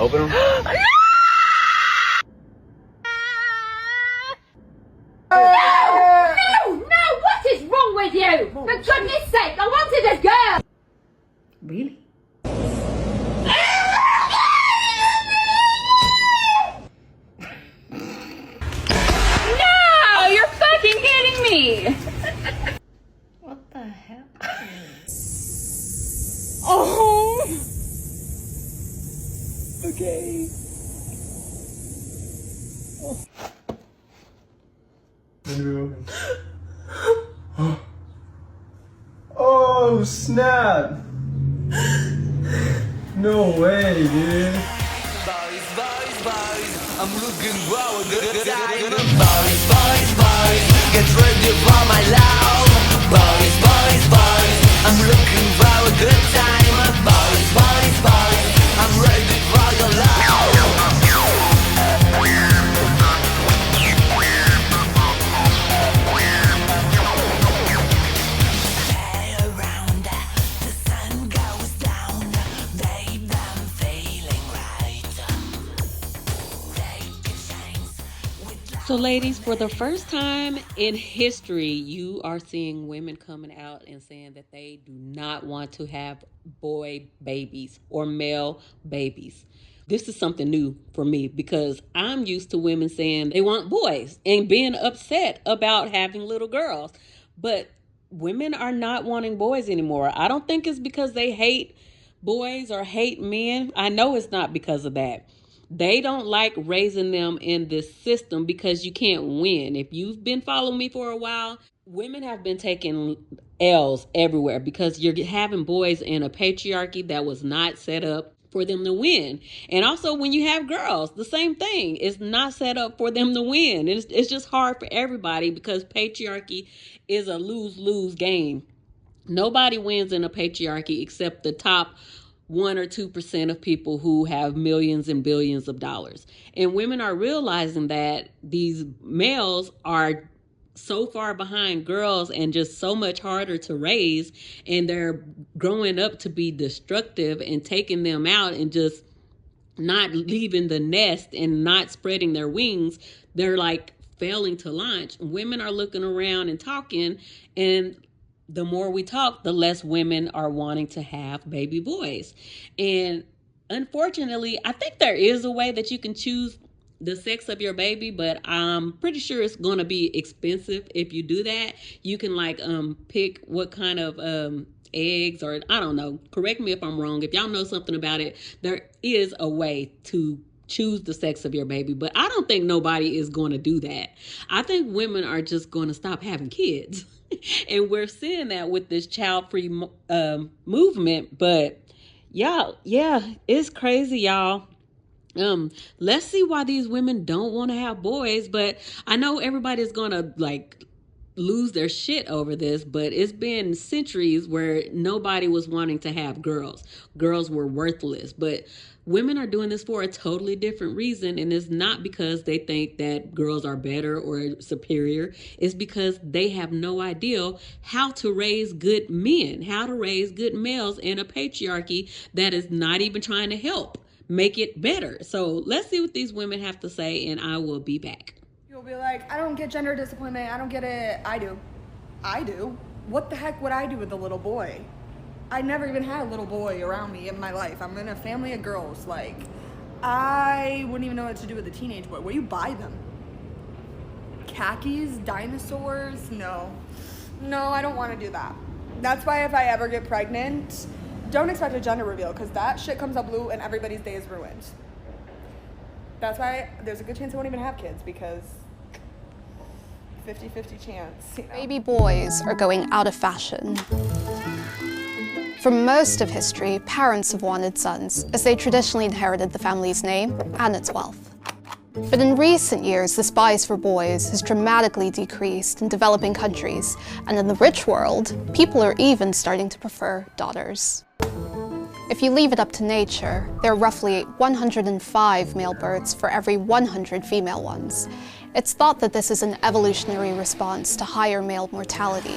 Open them. No! What is wrong with you? For goodness sake, I wanted a girl! Really? No! You're fucking kidding me! What the hell? Oh! Okay. Oh snap! No way, dude. Boys, boys, boys, I'm looking for a good time. Boys, boys, boys, get ready for my love. Boys, boys, boys, I'm looking for a good time. Boys, boys, boys, I'm ready for your love. So ladies, for the first time in history, you are seeing women coming out and saying that they do not want to have boy babies or male babies. This is something new for me because I'm used to women saying they want boys and being upset about having little girls. But women are not wanting boys anymore. I don't think it's because they hate boys or hate men. I know it's not because of that. They don't like raising them in this system because you can't win. If you've been following me for a while, women have been taking L's everywhere because you're having boys in a patriarchy that was not set up for them to win. And also when you have girls, the same thing. It's not set up for them to win. It's just hard for everybody because patriarchy is a lose-lose game. Nobody wins in a patriarchy except the top 1 or 2% of people who have millions and billions of dollars. And women are realizing that these males are so far behind girls and just so much harder to raise, and they're growing up to be destructive and taking them out and just not leaving the nest and not spreading their wings. They're like failing to launch. Women are looking around and talking, and the more we talk, the less women are wanting to have baby boys. And unfortunately, I think there is a way that you can choose the sex of your baby, but I'm pretty sure it's going to be expensive if you do that. You can like pick what kind of eggs, or I don't know, correct me if I'm wrong. If y'all know something about it, there is a way to choose the sex of your baby, but I don't think nobody is going to do that. I think women are just going to stop having kids. And we're seeing that with this child-free movement. But y'all, yeah, it's crazy, y'all. Let's see why these women don't want to have boys. But I know everybody's gonna like lose their shit over this, but it's been centuries where nobody was wanting to have girls. Girls were worthless, but women are doing this for a totally different reason, and it's not because they think that girls are better or superior. It's because they have no idea how to raise good men, how to raise good males in a patriarchy that is not even trying to help make it better. So let's see what these women have to say, and I will be back. You'll be like, I don't get gender disappointment. I don't get it. I do. I do. What the heck would I do with a little boy? I never even had a little boy around me in my life. I'm in a family of girls. Like, I wouldn't even know what to do with a teenage boy. What do you buy them? Khakis? Dinosaurs? No. No, I don't want to do that. That's why if I ever get pregnant, don't expect a gender reveal, because that shit comes out blue and everybody's day is ruined. That's why there's a good chance I won't even have kids, because 50-50 chance, you know? Baby boys are going out of fashion. For most of history, parents have wanted sons, as they traditionally inherited the family's name and its wealth. But in recent years, this bias for boys has dramatically decreased in developing countries, and in the rich world, people are even starting to prefer daughters. If you leave it up to nature, there are roughly 105 male births for every 100 female ones. It's thought that this is an evolutionary response to higher male mortality.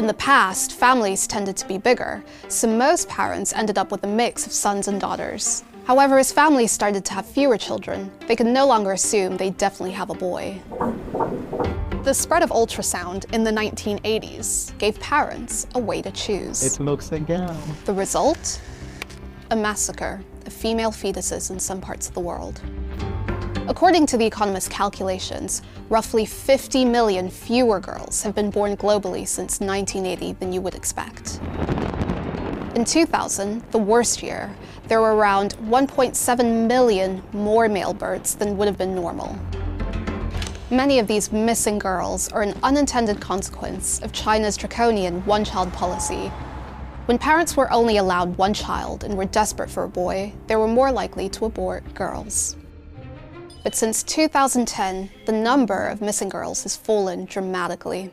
In the past, families tended to be bigger, so most parents ended up with a mix of sons and daughters. However, as families started to have fewer children, they could no longer assume they definitely have a boy. The spread of ultrasound in the 1980s gave parents a way to choose. It looks again. The result? A massacre of female fetuses in some parts of the world. According to The Economist's calculations, roughly 50 million fewer girls have been born globally since 1980 than you would expect. In 2000, the worst year, there were around 1.7 million more male births than would have been normal. Many of these missing girls are an unintended consequence of China's draconian one-child policy. When parents were only allowed one child and were desperate for a boy, they were more likely to abort girls. But since 2010, the number of missing girls has fallen dramatically.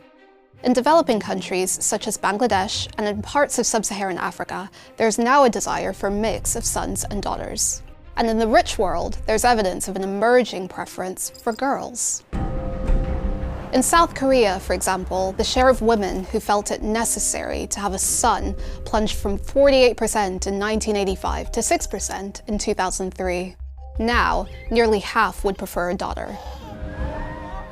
In developing countries such as Bangladesh and in parts of sub-Saharan Africa, there's now a desire for a mix of sons and daughters. And in the rich world, there's evidence of an emerging preference for girls. In South Korea, for example, the share of women who felt it necessary to have a son plunged from 48% in 1985 to 6% in 2003. Now, nearly half would prefer a daughter.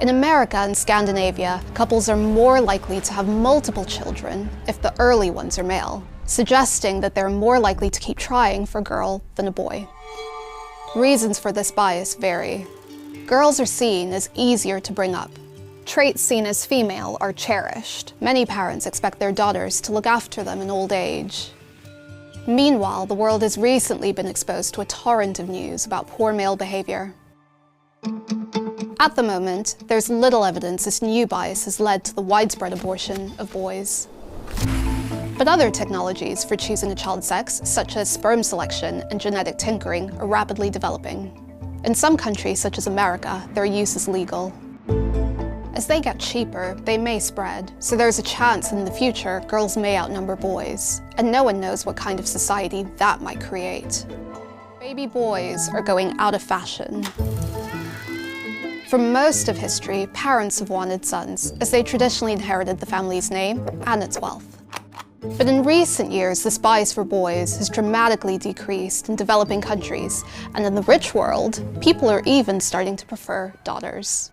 In America and Scandinavia, couples are more likely to have multiple children if the early ones are male, suggesting that they're more likely to keep trying for a girl than a boy. Reasons for this bias vary. Girls are seen as easier to bring up. Traits seen as female are cherished. Many parents expect their daughters to look after them in old age. Meanwhile, the world has recently been exposed to a torrent of news about poor male behavior. At the moment, there's little evidence this new bias has led to the widespread abortion of boys. But other technologies for choosing a child's sex, such as sperm selection and genetic tinkering, are rapidly developing. In some countries, such as America, their use is legal. As they get cheaper, they may spread, so there's a chance in the future girls may outnumber boys, and no one knows what kind of society that might create. Baby boys are going out of fashion. For most of history, parents have wanted sons, as they traditionally inherited the family's name and its wealth. But in recent years, this bias for boys has dramatically decreased in developing countries, and in the rich world, people are even starting to prefer daughters.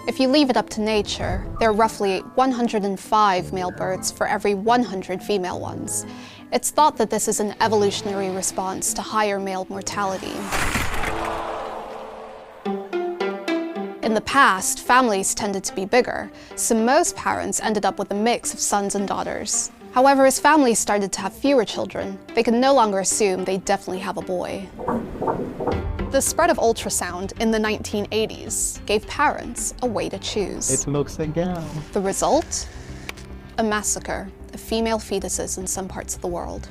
If you leave it up to nature, there are roughly 105 male births for every 100 female ones. It's thought that this is an evolutionary response to higher male mortality. In the past, families tended to be bigger, so most parents ended up with a mix of sons and daughters. However, as families started to have fewer children, they could no longer assume they definitely have a boy. The spread of ultrasound in the 1980s gave parents a way to choose. It looks again. The result? A massacre of female fetuses in some parts of the world.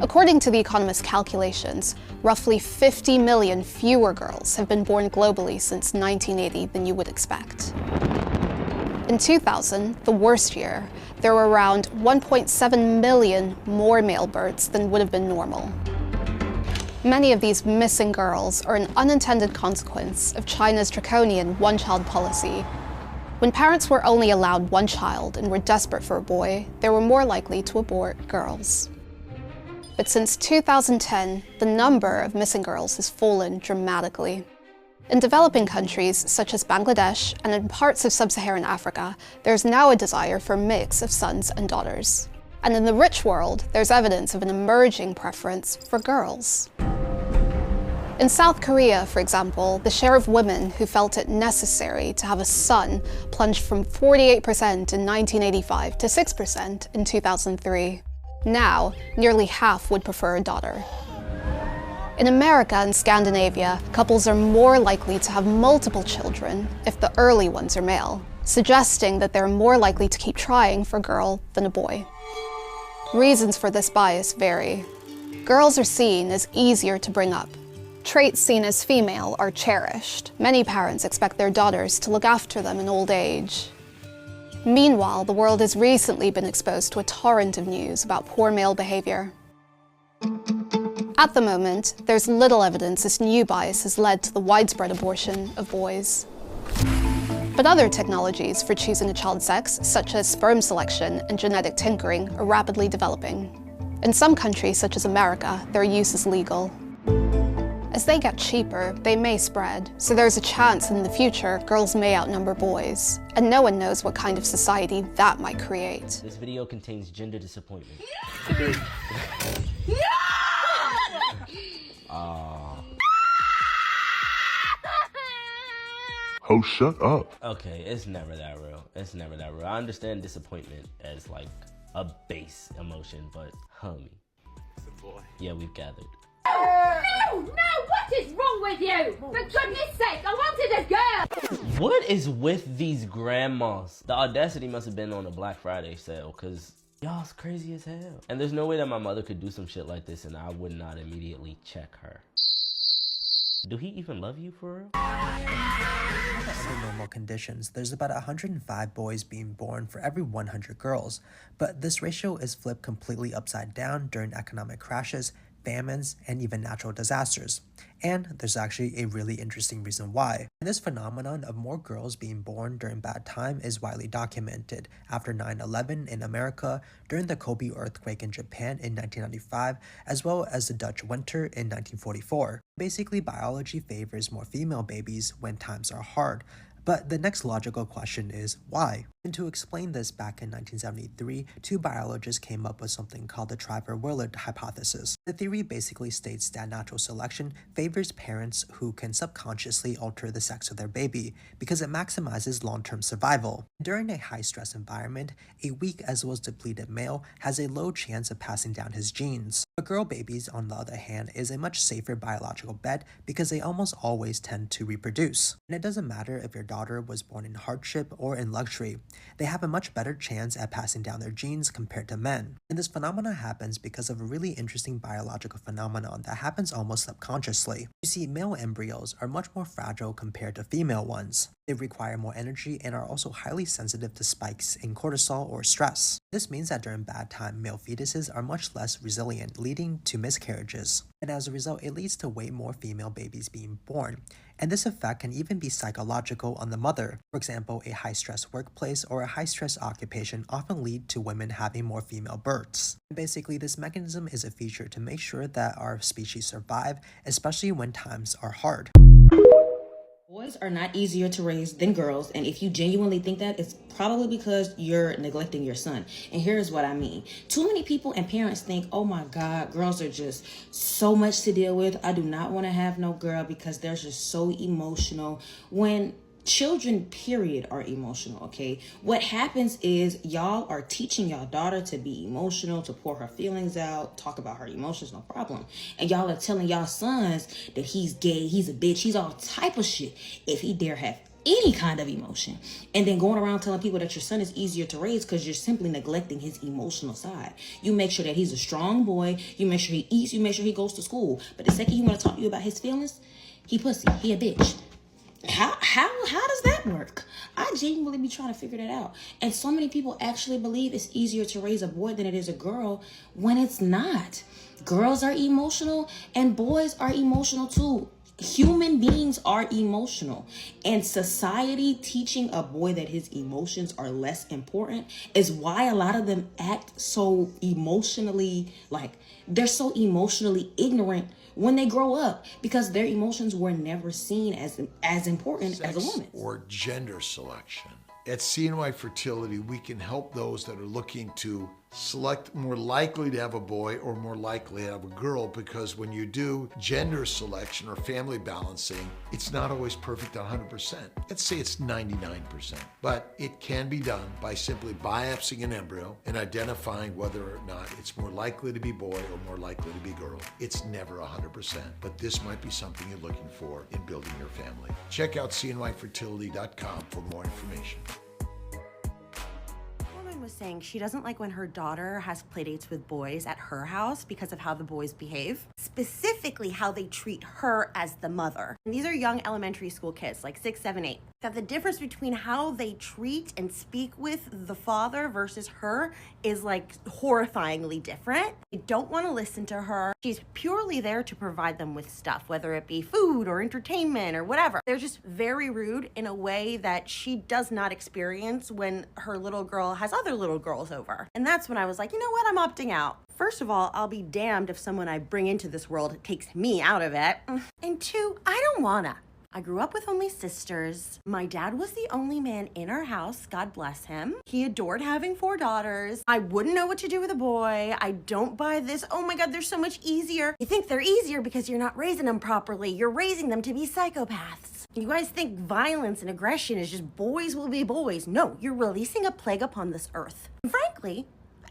According to The Economist's calculations, roughly 50 million fewer girls have been born globally since 1980 than you would expect. In 2000, the worst year, there were around 1.7 million more male births than would have been normal. Many of these missing girls are an unintended consequence of China's draconian one-child policy. When parents were only allowed one child and were desperate for a boy, they were more likely to abort girls. But since 2010, the number of missing girls has fallen dramatically. In developing countries such as Bangladesh and in parts of sub-Saharan Africa, there's now a desire for a mix of sons and daughters. And in the rich world, there's evidence of an emerging preference for girls. In South Korea, for example, the share of women who felt it necessary to have a son plunged from 48% in 1985 to 6% in 2003. Now, nearly half would prefer a daughter. In America and Scandinavia, couples are more likely to have multiple children if the early ones are male, suggesting that they're more likely to keep trying for a girl than a boy. Reasons for this bias vary. Girls are seen as easier to bring up. Traits seen as female are cherished. Many parents expect their daughters to look after them in old age. Meanwhile, the world has recently been exposed to a torrent of news about poor male behavior. At the moment, there's little evidence this new bias has led to the widespread abortion of boys. But other technologies for choosing a child's sex, such as sperm selection and genetic tinkering, are rapidly developing. In some countries, such as America, their use is legal. As they get cheaper, they may spread, so there's a chance in the future girls may outnumber boys, and no one knows what kind of society that might create. This video contains gender disappointment. Oh, shut up. Okay, it's never that real. It's never that real. I understand disappointment as like a base emotion, but homie. Yeah, we've gathered. No, what is wrong with you? For goodness sake, I wanted a girl! What is with these grandmas? The audacity must have been on a Black Friday sale, cause y'all's crazy as hell. And there's no way that my mother could do some shit like this and I would not immediately check her. Do he even love you for real? Under normal conditions, there's about 105 boys being born for every 100 girls, but this ratio is flipped completely upside down during economic crashes, famines, and even natural disasters. And there's actually a really interesting reason why. This phenomenon of more girls being born during bad time is widely documented after 9/11 in America, during the Kobe earthquake in Japan in 1995, as well as the Dutch winter in 1944. Basically, biology favors more female babies when times are hard. But the next logical question is, why? And to explain this, back in 1973, two biologists came up with something called the Trevor-Willard hypothesis. The theory basically states that natural selection favors parents who can subconsciously alter the sex of their baby because it maximizes long-term survival. During a high-stress environment, a weak as well as depleted male has a low chance of passing down his genes. But girl babies, on the other hand, is a much safer biological bet because they almost always tend to reproduce. And it doesn't matter if your daughter was born in hardship or in luxury. They have a much better chance at passing down their genes compared to men. And this phenomenon happens because of a really interesting biological phenomenon that happens almost subconsciously. You see, male embryos are much more fragile compared to female ones. They require more energy and are also highly sensitive to spikes in cortisol or stress. This means that during bad time, male fetuses are much less resilient, leading to miscarriages. And as a result, it leads to way more female babies being born. And this effect can even be psychological on the mother. For example, a high-stress workplace or a high-stress occupation often lead to women having more female births. And basically, this mechanism is a feature to make sure that our species survive, especially when times are hard. Boys are not easier to raise than girls, and if you genuinely think that, it's probably because you're neglecting your son. And here's what I mean. Too many people and parents think, oh my God, girls are just so much to deal with. I do not want to have no girl because they're just so emotional. When children, period, are emotional, okay? What happens is y'all are teaching y'all daughter to be emotional, to pour her feelings out, talk about her emotions, no problem. And y'all are telling y'all sons that he's gay, he's a bitch, he's all type of shit if he dare have any kind of emotion. And then going around telling people that your son is easier to raise because you're simply neglecting his emotional side. You make sure that he's a strong boy, you make sure he eats, you make sure he goes to school. But the second he want to talk to you about his feelings, he pussy, he a bitch. How does that work? I genuinely be trying to figure that out. And so many people actually believe it's easier to raise a boy than it is a girl when it's not. Girls are emotional and boys are emotional too. Human beings are emotional, and society teaching a boy that his emotions are less important is why a lot of them act so emotionally, like they're so emotionally ignorant when they grow up, because their emotions were never seen as important as a woman. Or gender selection. At CNY Fertility, we can help those that are looking to select more likely to have a boy or more likely to have a girl, because when you do gender selection or family balancing, it's not always perfect 100%. Let's say it's 99%, but it can be done by simply biopsying an embryo and identifying whether or not it's more likely to be boy or more likely to be girl. It's never 100%, but this might be something you're looking for in building your family. Check out cnyfertility.com for more information. Was saying she doesn't like when her daughter has playdates with boys at her house because of how the boys behave, specifically how they treat her as the mother. And these are young elementary school kids, like 6, 7, 8. that the difference between how they treat and speak with the father versus her is like horrifyingly different. They don't want to listen to her. She's purely there to provide them with stuff, whether it be food or entertainment or whatever. They're just very rude in a way that she does not experience when her little girl has other little girls over. And that's when I was like, you know what, I'm opting out. First of all, I'll be damned if someone I bring into this world takes me out of it. And two, I don't wanna. I grew up with only sisters. My dad was the only man in our house, God bless him. He adored having 4 daughters. I wouldn't know what to do with a boy. I don't buy this, oh my God, they're so much easier. You think they're easier because you're not raising them properly. You're raising them to be psychopaths. You guys think violence and aggression is just boys will be boys. No, you're releasing a plague upon this earth. Frankly,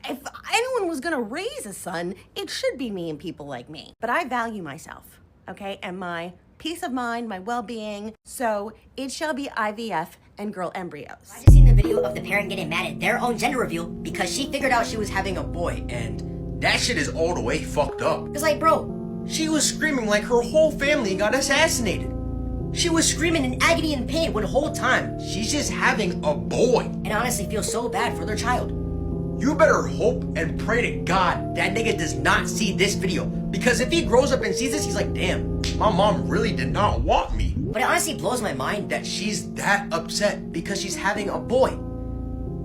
if anyone was gonna raise a son, it should be me and people like me. But I value myself, okay, and my peace of mind, my well-being, so it shall be IVF and girl embryos. I just seen the video of the parent getting mad at their own gender reveal because she figured out she was having a boy, and That shit is all the way fucked up. it's like, bro, She was screaming like her whole family got assassinated. she was screaming in agony and pain when the whole time, She's just having a boy. and honestly feel so bad for their child. You better hope and pray to God that nigga does not see this video. Because if he grows up and sees this, he's like, damn, my mom really did not want me. But it honestly blows my mind That she's that upset because she's having a boy.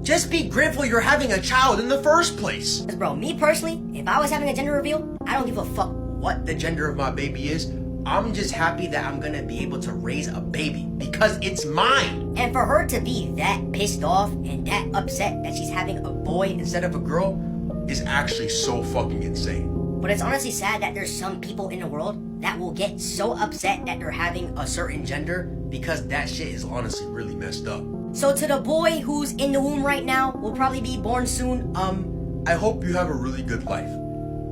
Just be grateful you're having a child in the first place. Because, bro, me personally, if I was having a gender reveal, I don't give a fuck. What the gender of my baby is, I'm just happy that I'm gonna be able to raise a baby because it's mine. And for her to be that pissed off and that upset that she's having a boy Instead of a girl is actually so fucking insane. But it's honestly sad that there's some people in the world that will get so upset that they're having A certain gender because that shit is honestly really messed up. So to the boy who's in the womb right now, will probably be born soon, I hope you have a really good life.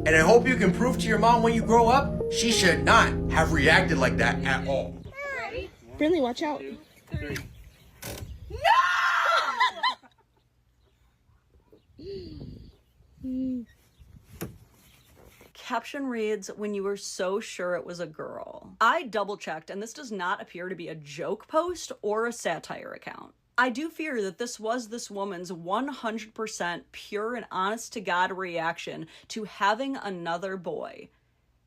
And I hope you can prove to your mom when you grow up, she should not have reacted like that at all. Finley, watch out. Caption reads, when you were so sure it was a girl. I double checked, and this does not appear to be a joke post or a satire account. I do fear that this was this woman's 100% pure and honest to God reaction to having another boy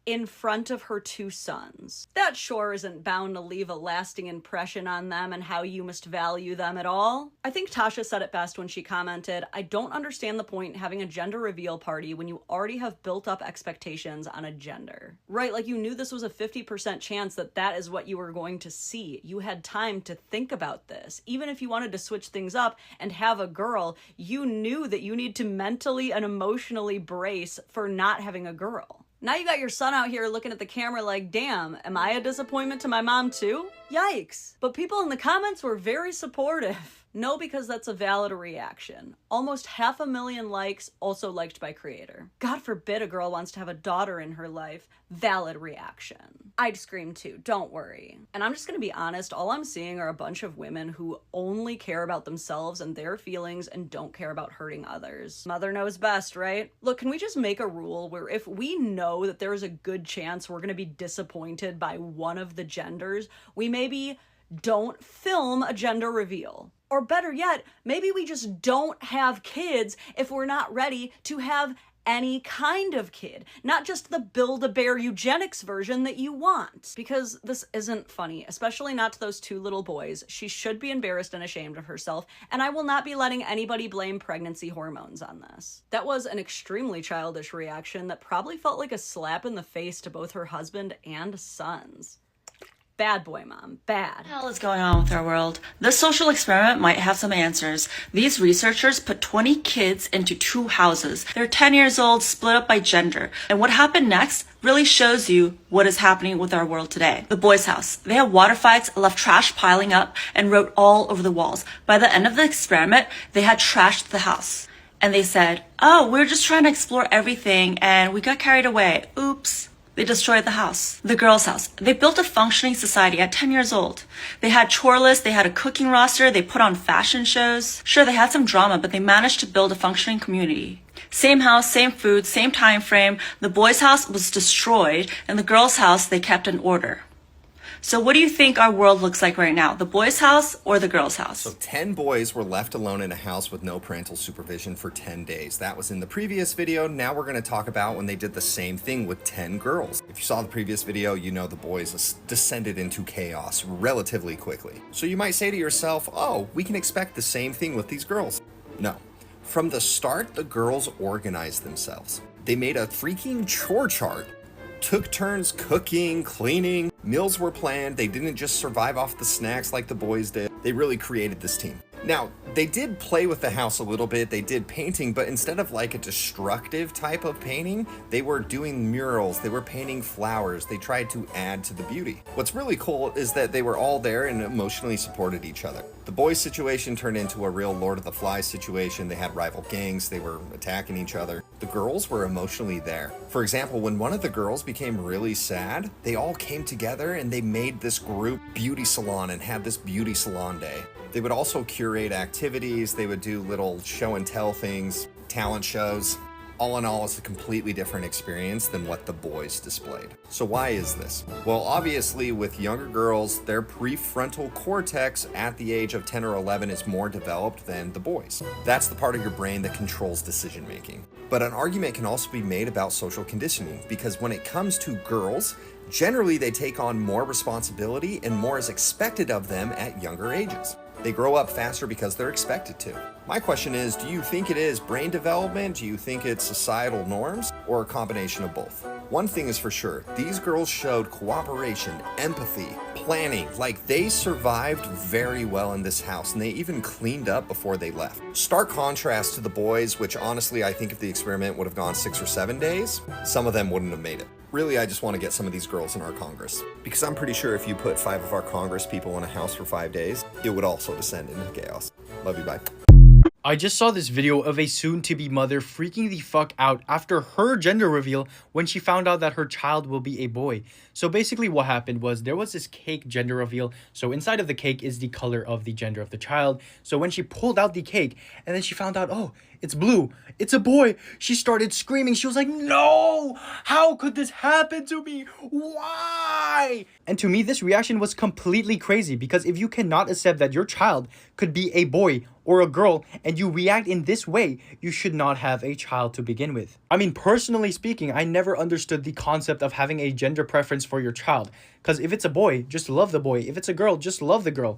in front of her 2 sons. That sure isn't bound to leave a lasting impression on them and how you must value them at all. I think Tasha said it best when she commented, I don't understand the point in having a gender reveal party when you already have built up expectations on a gender. Right, like you knew this was a 50% chance that that is what you were going to see. You had time to think about this. Even if you wanted to switch things up and have a girl, you knew that you need to mentally and emotionally brace for not having a girl. Now you got your son out here looking at the camera like, damn, am I a disappointment to my mom too? Yikes. But people in the comments were very supportive. No, because that's a valid reaction. Almost 500,000 likes, also liked by creator. God forbid a girl wants to have a daughter in her life. Valid reaction. I'd scream too, don't worry. And I'm just gonna be honest, all I'm seeing are a bunch of women who only care about themselves and their feelings and don't care about hurting others. Mother knows best, right? Look, can we just make a rule where if we know that there is a good chance we're gonna be disappointed by one of the genders, we maybe don't film a gender reveal? Or better yet, maybe we just don't have kids if we're not ready to have any kind of kid, not just the Build-A-Bear eugenics version that you want. Because this isn't funny, especially not to those 2 little boys. She should be embarrassed and ashamed of herself, and I will not be letting anybody blame pregnancy hormones on this. That was an extremely childish reaction that probably felt like a slap in the face to both her husband and sons. Bad boy, mom. Bad. What the hell is going on with our world? This social experiment might have some answers. These researchers put 20 kids into 2 houses. They're 10 years old, split up by gender. And what happened next really shows you what is happening with our world today. The boys' house. They had water fights, left trash piling up, and wrote all over the walls. By the end of the experiment, they had trashed the house. And they said, oh, we're just trying to explore everything, and we got carried away. Oops. They destroyed the house. The girls' house. They built a functioning society at 10 years old. They had chore lists, they had a cooking roster, they put on fashion shows. Sure, they had some drama, but they managed to build a functioning community. Same house, same food, same time frame. The boys' house was destroyed, and the girls' house they kept in order. So what do you think our world looks like right now? The boys' house or the girls' house? So 10 boys were left alone in a house with no parental supervision for 10 days. That was in the previous video. Now we're going to talk about when they did the same thing with 10 girls. If you saw the previous video, you know the boys descended into chaos relatively quickly. So you might say to yourself, oh, we can expect the same thing with these girls. No. From the start, the girls organized themselves. They made a freaking chore chart, took turns cooking, cleaning, meals were planned. They didn't just survive off the snacks like the boys did. They really created this team. Now, they did play with the house a little bit. They did painting, but instead of like a destructive type of painting, they were doing murals. They were painting flowers. They tried to add to the beauty. What's really cool is that they were all there and emotionally supported each other. The boys' situation turned into a real Lord of the Flies situation. They had rival gangs. They were attacking each other. The girls were emotionally there. For example, when one of the girls became really sad, they all came together and they made this group beauty salon and had this beauty salon day. They would also curate activities. They would do little show and tell things, talent shows. All in all, it's a completely different experience than what the boys displayed. So why is this? Well, obviously with younger girls, their prefrontal cortex at the age of 10 or 11 is more developed than the boys. That's the part of your brain that controls decision making. But an argument can also be made about social conditioning, because when it comes to girls, generally they take on more responsibility and more is expected of them at younger ages. They grow up faster because they're expected to. My question is, do you think it is brain development? Do you think it's societal norms, or a combination of both? One thing is for sure, these girls showed cooperation, empathy, planning. Like, they survived very well in this house, and they even cleaned up before they left. Stark contrast to the boys, which honestly I think if the experiment would have gone 6 or 7 days, some of them wouldn't have made it. Really, I just want to get some of these girls in our Congress, because I'm pretty sure if you put 5 of our Congress people in a house for 5 days, it would also descend into chaos. Love you, bye. I just saw this video of a soon-to-be mother freaking the fuck out after her gender reveal when she found out that her child will be a boy. So basically what happened was there was this cake gender reveal. So inside of the cake is the color of the gender of the child. So when she pulled out the cake and then she found out, oh, it's blue, it's a boy, she started screaming. She was like, no, how could this happen to me? Why? And to me, this reaction was completely crazy, because if you cannot accept that your child could be a boy or a girl and you react in this way, you should not have a child to begin with. I mean, personally speaking, I never understood the concept of having a gender preference for your child, because if it's a boy, just love the boy. If it's a girl, just love the girl.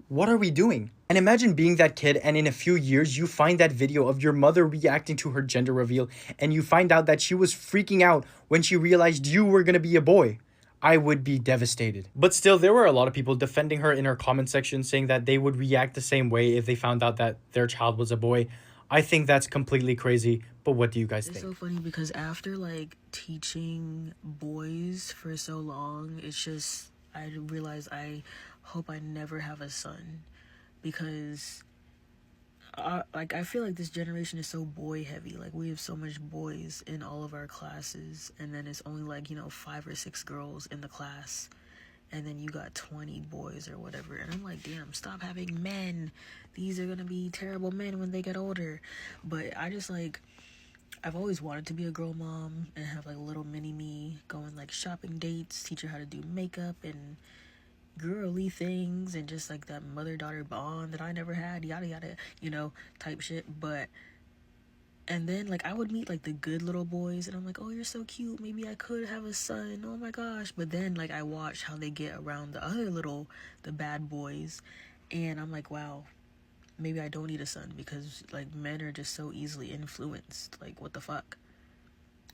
What are we doing? And imagine being that kid and in a few years you find that video of your mother reacting to her gender reveal and you find out that she was freaking out when she realized you were gonna be a boy. I would be devastated. But still, there were a lot of people defending her in her comment section, saying that they would react the same way if they found out that their child was a boy. I think that's completely crazy, but what do you guys think? It's so funny because after like teaching boys for so long, it's just, I realized I hope I never have a son, because I feel like this generation is so boy heavy. Like, we have so much boys in all of our classes, and then it's only like, 5 or 6 girls in the class, and then you got 20 boys or whatever. And I'm like, damn, stop having men. These are gonna be terrible men when they get older. But I just like, I've always wanted to be a girl mom and have like little mini me, going like shopping dates, teach her how to do makeup and girly things, and just like that mother-daughter bond that I never had, yada yada, type shit. But and then like I would meet like the good little boys and I'm like, oh, you're so cute, maybe I could have a son, oh my gosh. But then like I watch how they get around the bad boys, and I'm like, wow, maybe I don't need a son, because like men are just so easily influenced. Like, what the fuck?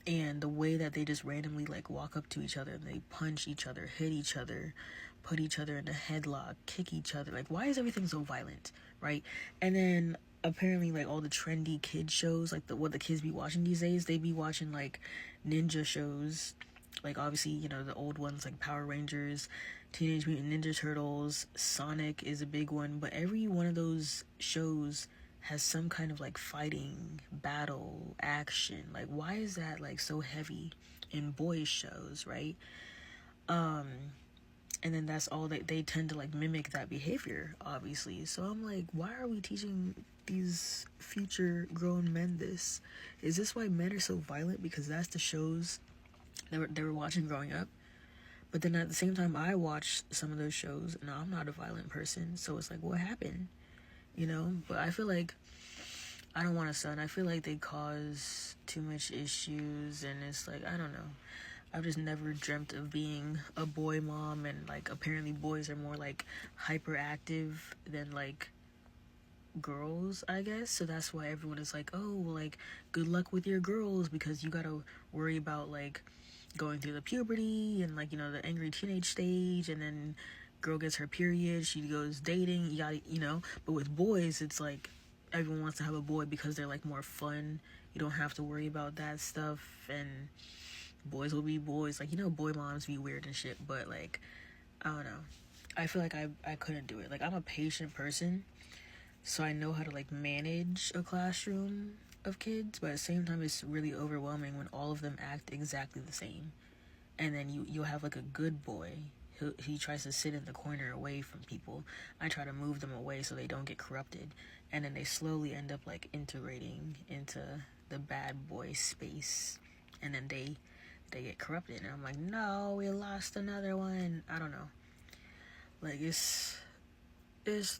And the way that they just randomly like walk up to each other and they punch each other, hit each other, put each other in a headlock, kick each other. Like, why is everything so violent, right? And then apparently like all the trendy kid shows, like what the kids be watching these days, they be watching like ninja shows. Like, obviously, the old ones like Power Rangers, Teenage Mutant Ninja Turtles, Sonic is a big one. But every one of those shows has some kind of like fighting, battle, action. Like, why is that like so heavy in boys shows, right? And then that's all they tend to like mimic that behavior, obviously. So I'm like, why are we teaching these future grown men this? Is this why men are so violent? Because that's the shows they were watching growing up? But then at the same time, I watch some of those shows, and I'm not a violent person, so it's like, what happened? You know? But I feel like I don't want a son. I feel like they cause too much issues, and it's like, I don't know. I've just never dreamt of being a boy mom, and like apparently boys are more like hyperactive than like girls, I guess. So that's why everyone is like, oh, well, like good luck with your girls, because you gotta worry about like going through the puberty and like, you know, the angry teenage stage, and then girl gets her period, she goes dating, you know. But with boys, it's like everyone wants to have a boy because they're like more fun. You don't have to worry about that stuff, and boys will be boys. Like, you know, boy moms be weird and shit, but like, I don't know. I feel like I couldn't do it. Like, I'm a patient person, so I know how to like manage a classroom of kids, but at the same time it's really overwhelming when all of them act exactly the same. And then you'll have like a good boy, he tries to sit in the corner away from people. I try to move them away so they don't get corrupted, and then they slowly end up like integrating into the bad boy space, and then they get corrupted, and I'm like, no, we lost another one. I don't know, like it's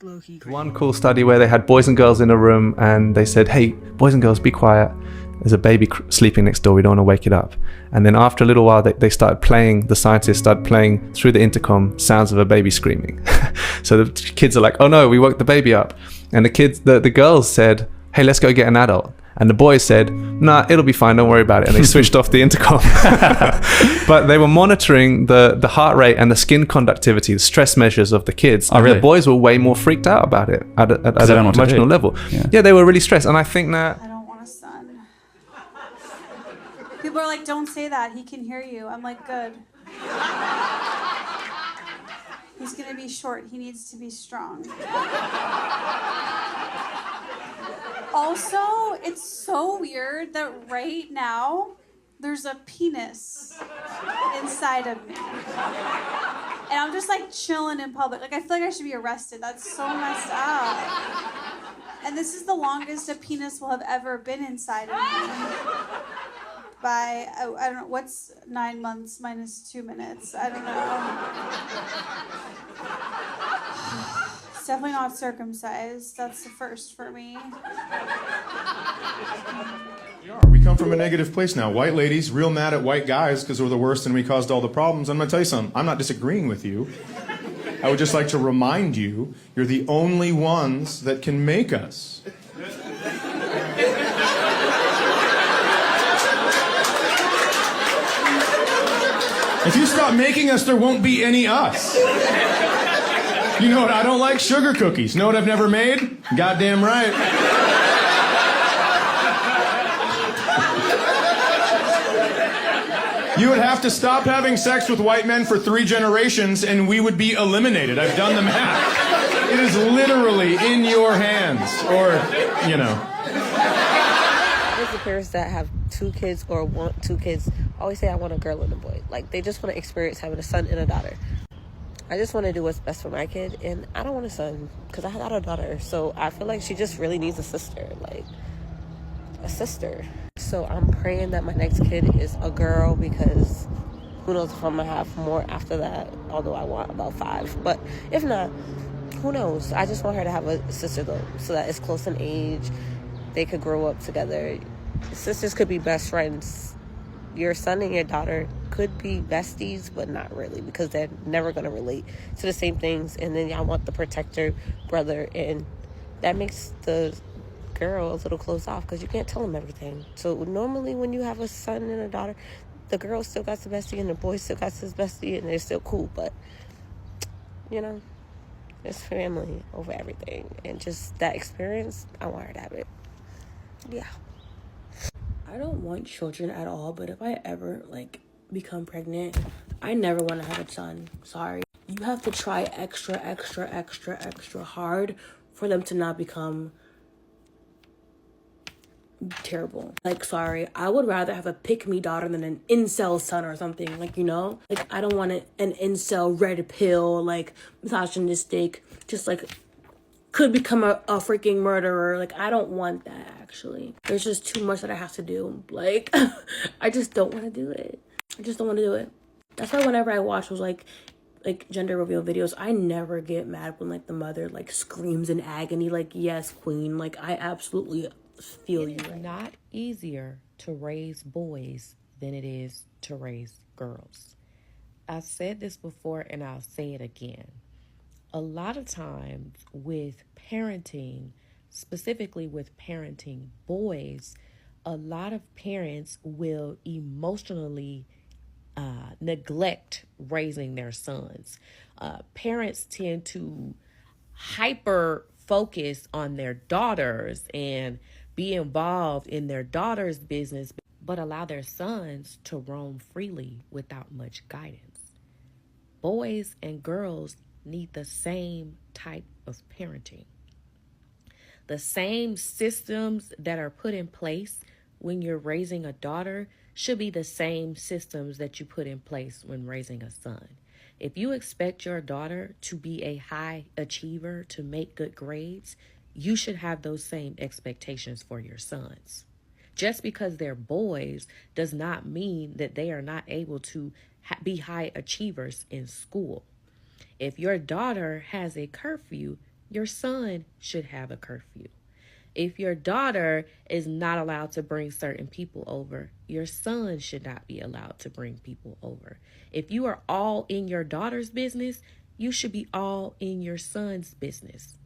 low-key crazy. One cool study where they had boys and girls in a room, and they said, hey, boys and girls, be quiet, there's a baby sleeping next door, we don't want to wake it up. And then after a little while, they started playing, the scientists started playing through the intercom sounds of a baby screaming. So the kids are like, oh no, we woke the baby up. And the girls said, hey, let's go get an adult. And the boys said, nah, it'll be fine, don't worry about it. And they switched off the intercom. But they were monitoring the heart rate and the skin conductivity, the stress measures of the kids. Oh, and really? the boys were way more freaked out about it at an emotional level. Yeah, they were really stressed. And I think that... I don't want a son. People are like, don't say that, he can hear you. I'm like, good. He's gonna be short, he needs to be strong. Also, it's so weird that right now, there's a penis inside of me. And I'm just like chilling in public. Like, I feel like I should be arrested. That's so messed up. And this is the longest a penis will have ever been inside of me. By, I don't know, what's 9 months minus 2 minutes? I don't know. It's definitely not circumcised. That's the first for me. We come from a negative place now. White ladies real mad at white guys because we're the worst and we caused all the problems. I'm going to tell you something. I'm not disagreeing with you. I would just like to remind you, you're the only ones that can make us. If you stop making us, there won't be any us. You know what? I don't like sugar cookies. Know what I've never made? Goddamn right. You would have to stop having sex with white men for 3 generations and we would be eliminated. I've done the math. It is literally in your hands. Or, you know. There's the parents that have 2 kids or want 2 kids always say, I want a girl and a boy. Like, they just want to experience having a son and a daughter. I just want to do what's best for my kid, and I don't want a son because I got a daughter, so I feel like she just really needs a sister, like a sister. So I'm praying that my next kid is a girl, because who knows if I'm gonna have more after that, although I want about 5. But if not, who knows? I just want her to have a sister though, so that it's close in age, they could grow up together. Sisters could be best friends. Your son and your daughter could be besties, but not really, because they're never going to relate to the same things. And then y'all want the protector brother, and that makes the girl a little closed off because you can't tell them everything. So normally when you have a son and a daughter, the girl still got the bestie and the boy still got his bestie, and they're still cool. But, you know, it's family over everything. And just that experience, I want her to have it. Yeah. I don't want children at all, but if I ever, like, become pregnant, I never want to have a son. Sorry. You have to try extra hard for them to not become terrible. Like, sorry, I would rather have a pick-me daughter than an incel son or something, like, you know? Like, I don't want an incel red pill, like, misogynistic, just, like, could become a freaking murderer. Like, I don't want that, actually. There's just too much that I have to do. Like, I just don't want to do it. I just don't want to do it. That's why whenever I watch those like gender reveal videos, I never get mad when like the mother like screams in agony, like, yes, queen. Like, I absolutely feel you. It's not easier to raise boys than it is to raise girls. I've said this before and I'll say it again. A lot of times with parenting, specifically with parenting boys, a lot of parents will emotionally neglect raising their sons. Parents tend to hyper focus on their daughters and be involved in their daughter's business, but allow their sons to roam freely without much guidance. Boys and girls need the same type of parenting. The same systems that are put in place when you're raising a daughter should be the same systems that you put in place when raising a son. If you expect your daughter to be a high achiever, to make good grades, you should have those same expectations for your sons. Just because they're boys does not mean that they are not able to be high achievers in school. If your daughter has a curfew, your son should have a curfew. If your daughter is not allowed to bring certain people over, your son should not be allowed to bring people over. If you are all in your daughter's business, you should be all in your son's business.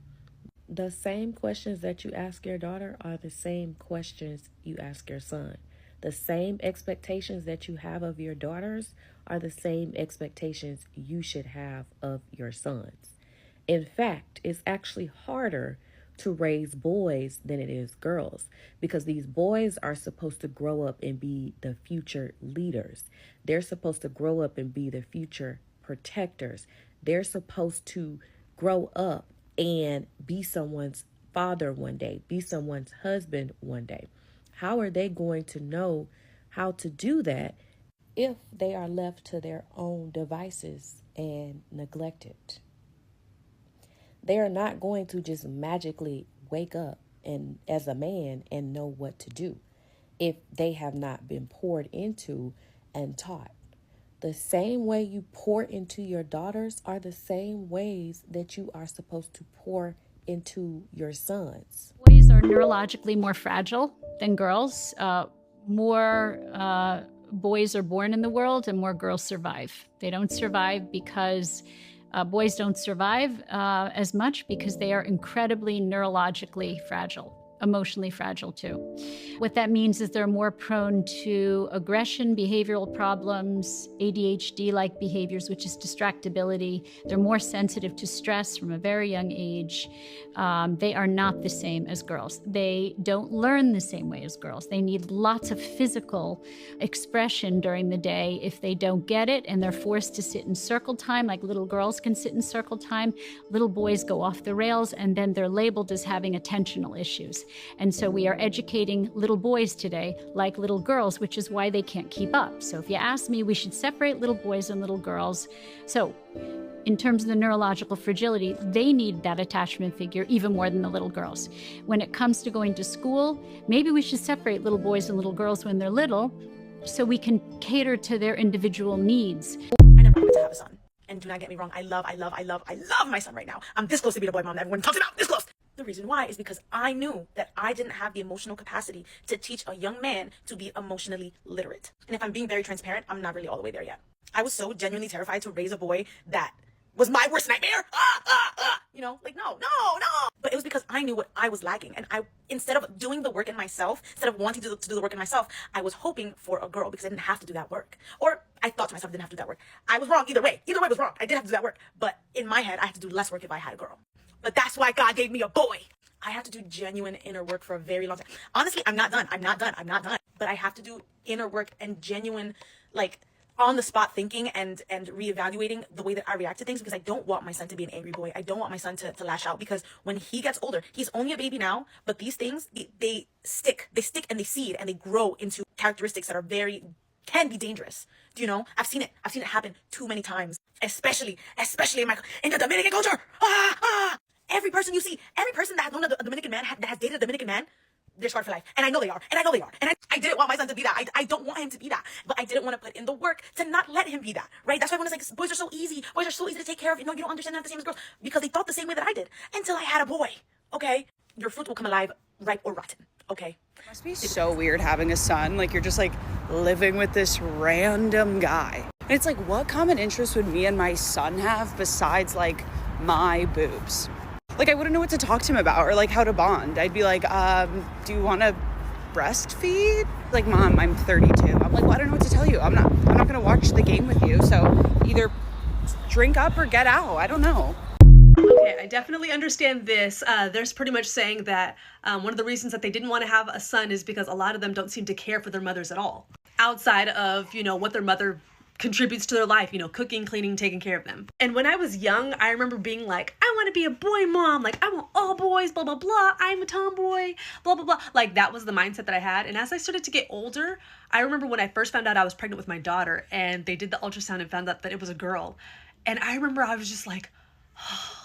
The same questions that you ask your daughter are the same questions you ask your son. The same expectations that you have of your daughters are the same expectations you should have of your sons. In fact, it's actually harder to raise boys than it is girls, because these boys are supposed to grow up and be the future leaders. They're supposed to grow up and be the future protectors. They're supposed to grow up and be someone's father one day, be someone's husband one day. How are they going to know how to do that if they are left to their own devices and neglected? They are not going to just magically wake up and as a man and know what to do if they have not been poured into and taught. The same way you pour into your daughters are the same ways that you are supposed to pour into your sons. Boys are neurologically more fragile than girls. More boys are born in the world and more girls survive. They don't survive because boys don't survive as much because they are incredibly neurologically fragile, emotionally fragile too. What that means is they're more prone to aggression, behavioral problems, ADHD-like behaviors, which is distractibility. They're more sensitive to stress from a very young age. They are not the same as girls. They don't learn the same way as girls. They need lots of physical expression during the day. If they don't get it and they're forced to sit in circle time, like little girls can sit in circle time, little boys go off the rails and then they're labeled as having attentional issues. And so we are educating little boys today like little girls, which is why they can't keep up. So if you ask me, we should separate little boys and little girls. So in terms of the neurological fragility, they need that attachment figure even more than the little girls. When it comes to going to school, maybe we should separate little boys and little girls when they're little so we can cater to their individual needs. I never wanted to have a son. And do not get me wrong, I love my son right now. I'm this close to being a boy mom that everyone talks about, this close. The reason why is because I knew that I didn't have the emotional capacity to teach a young man to be emotionally literate. And if I'm being very transparent, I'm not really all the way there yet. I was so genuinely terrified to raise a boy that was my worst nightmare. You know, like, no. But it was because I knew what I was lacking. And instead of doing the work in myself, instead of wanting to do the work in myself, I was hoping for a girl because I didn't have to do that work. Or I thought to myself I didn't have to do that work. I was wrong either way. Either way was wrong. I did have to do that work. But in my head, I had to do less work if I had a girl. But that's why God gave me a boy. I have to do genuine inner work for a very long time. Honestly, I'm not done. But I have to do inner work and genuine, like, on the spot thinking and reevaluating the way that I react to things, because I don't want my son to be an angry boy. I don't want my son to lash out, because when he gets older, he's only a baby now, but these things, they stick and they seed and they grow into characteristics that can be dangerous. Do you know? I've seen it happen too many times, especially in the Dominican culture. Every person you see, every person that has known a Dominican man, that has dated a Dominican man, they're scarred for life. And I know they are. And I know they are. And I didn't want my son to be that. I don't want him to be that. But I didn't want to put in the work to not let him be that, right? That's why everyone's like, boys are so easy. Boys are so easy to take care of. No, you don't understand that the same as girls. Because they thought the same way that I did. Until I had a boy, okay? Your fruit will come alive, ripe or rotten, okay? It must be so weird having a son. Like, you're just like living with this random guy. And it's like, what common interest would me and my son have besides like my boobs? Like, I wouldn't know what to talk to him about or like how to bond. I'd be like, do you want to breastfeed? Like, Mom, I'm 32. I'm like, well, I don't know what to tell you. I'm not gonna watch the game with you. So either drink up or get out. I don't know. Okay, I definitely understand this. There's pretty much saying that one of the reasons that they didn't want to have a son is because a lot of them don't seem to care for their mothers at all. Outside of, you know, what their mother contributes to their life, you know, cooking, cleaning, taking care of them. And when I was young, I remember being like, I want to be a boy mom. Like, I want all boys, blah, blah, blah. I'm a tomboy, blah, blah, blah. Like, that was the mindset that I had. And as I started to get older, I remember when I first found out I was pregnant with my daughter and they did the ultrasound and found out that it was a girl. And I remember I was just like,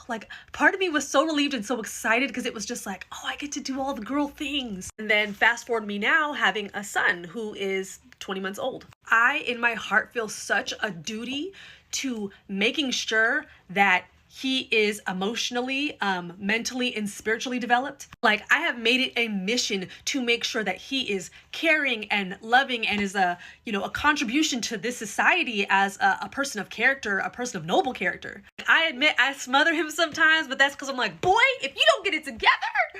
like, part of me was so relieved and so excited because it was just like, oh, I get to do all the girl things. And then fast forward me now having a son who is 20 months old. I, in my heart, feel such a duty to making sure that he is emotionally, mentally, and spiritually developed. Like, I have made it a mission to make sure that he is caring and loving and is a, you know, a contribution to this society as a person of character, a person of noble character. I admit I smother him sometimes, but that's because I'm like, boy, if you don't get it together,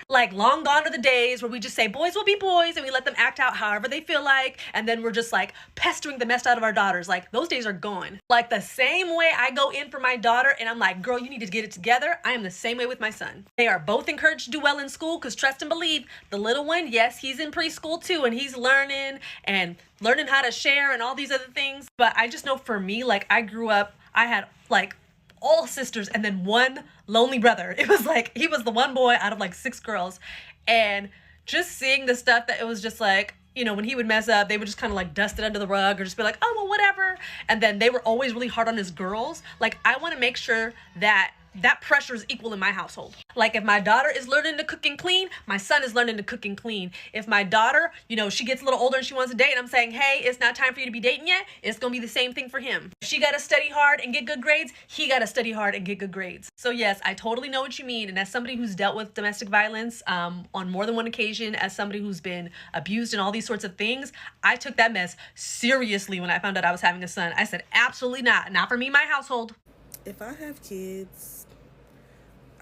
like, long gone are the days where we just say boys will be boys and we let them act out however they feel like, and then we're just like pestering the mess out of our daughters. Like, those days are gone. Like, the same way I go in for my daughter and I'm like, girl, you need to get it together, I am the same way with my son. They are both encouraged to do well in school because trust and believe, the little one, yes, he's in preschool too and he's learning how to share and all these other things. But I just know for me, like, I grew up, I had like all sisters and then one lonely brother. It was like, he was the one boy out of like 6 girls. And just seeing the stuff that it was just like, you know, when he would mess up, they would just kind of like dust it under the rug or just be like, oh, well, whatever. And then they were always really hard on his girls. Like, I want to make sure that that pressure is equal in my household. Like, if my daughter is learning to cook and clean, my son is learning to cook and clean. If my daughter, you know, she gets a little older and she wants to date and I'm saying, hey, it's not time for you to be dating yet, it's gonna be the same thing for him. If she gotta study hard and get good grades, he gotta study hard and get good grades. So yes, I totally know what you mean. And as somebody who's dealt with domestic violence on more than one occasion, as somebody who's been abused and all these sorts of things, I took that mess seriously when I found out I was having a son. I said, absolutely not. Not for me, my household. If I have kids,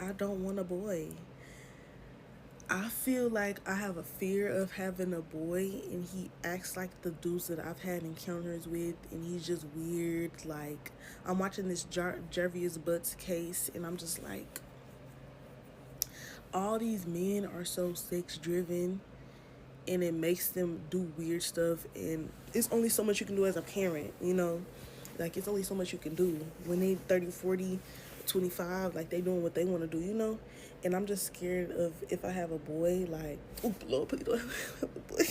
I don't want a boy. I feel like I have a fear of having a boy and he acts like the dudes that I've had encounters with and he's just weird. Like, I'm watching this Jervius Butts case and I'm just like, all these men are so sex driven and it makes them do weird stuff and it's only so much you can do as a parent, you know? Like, it's only so much you can do. When they 30, 40, 25, like, they doing what they want to do, you know? And I'm just scared of if I have a boy, like, oh, Lord, please don't have a boy.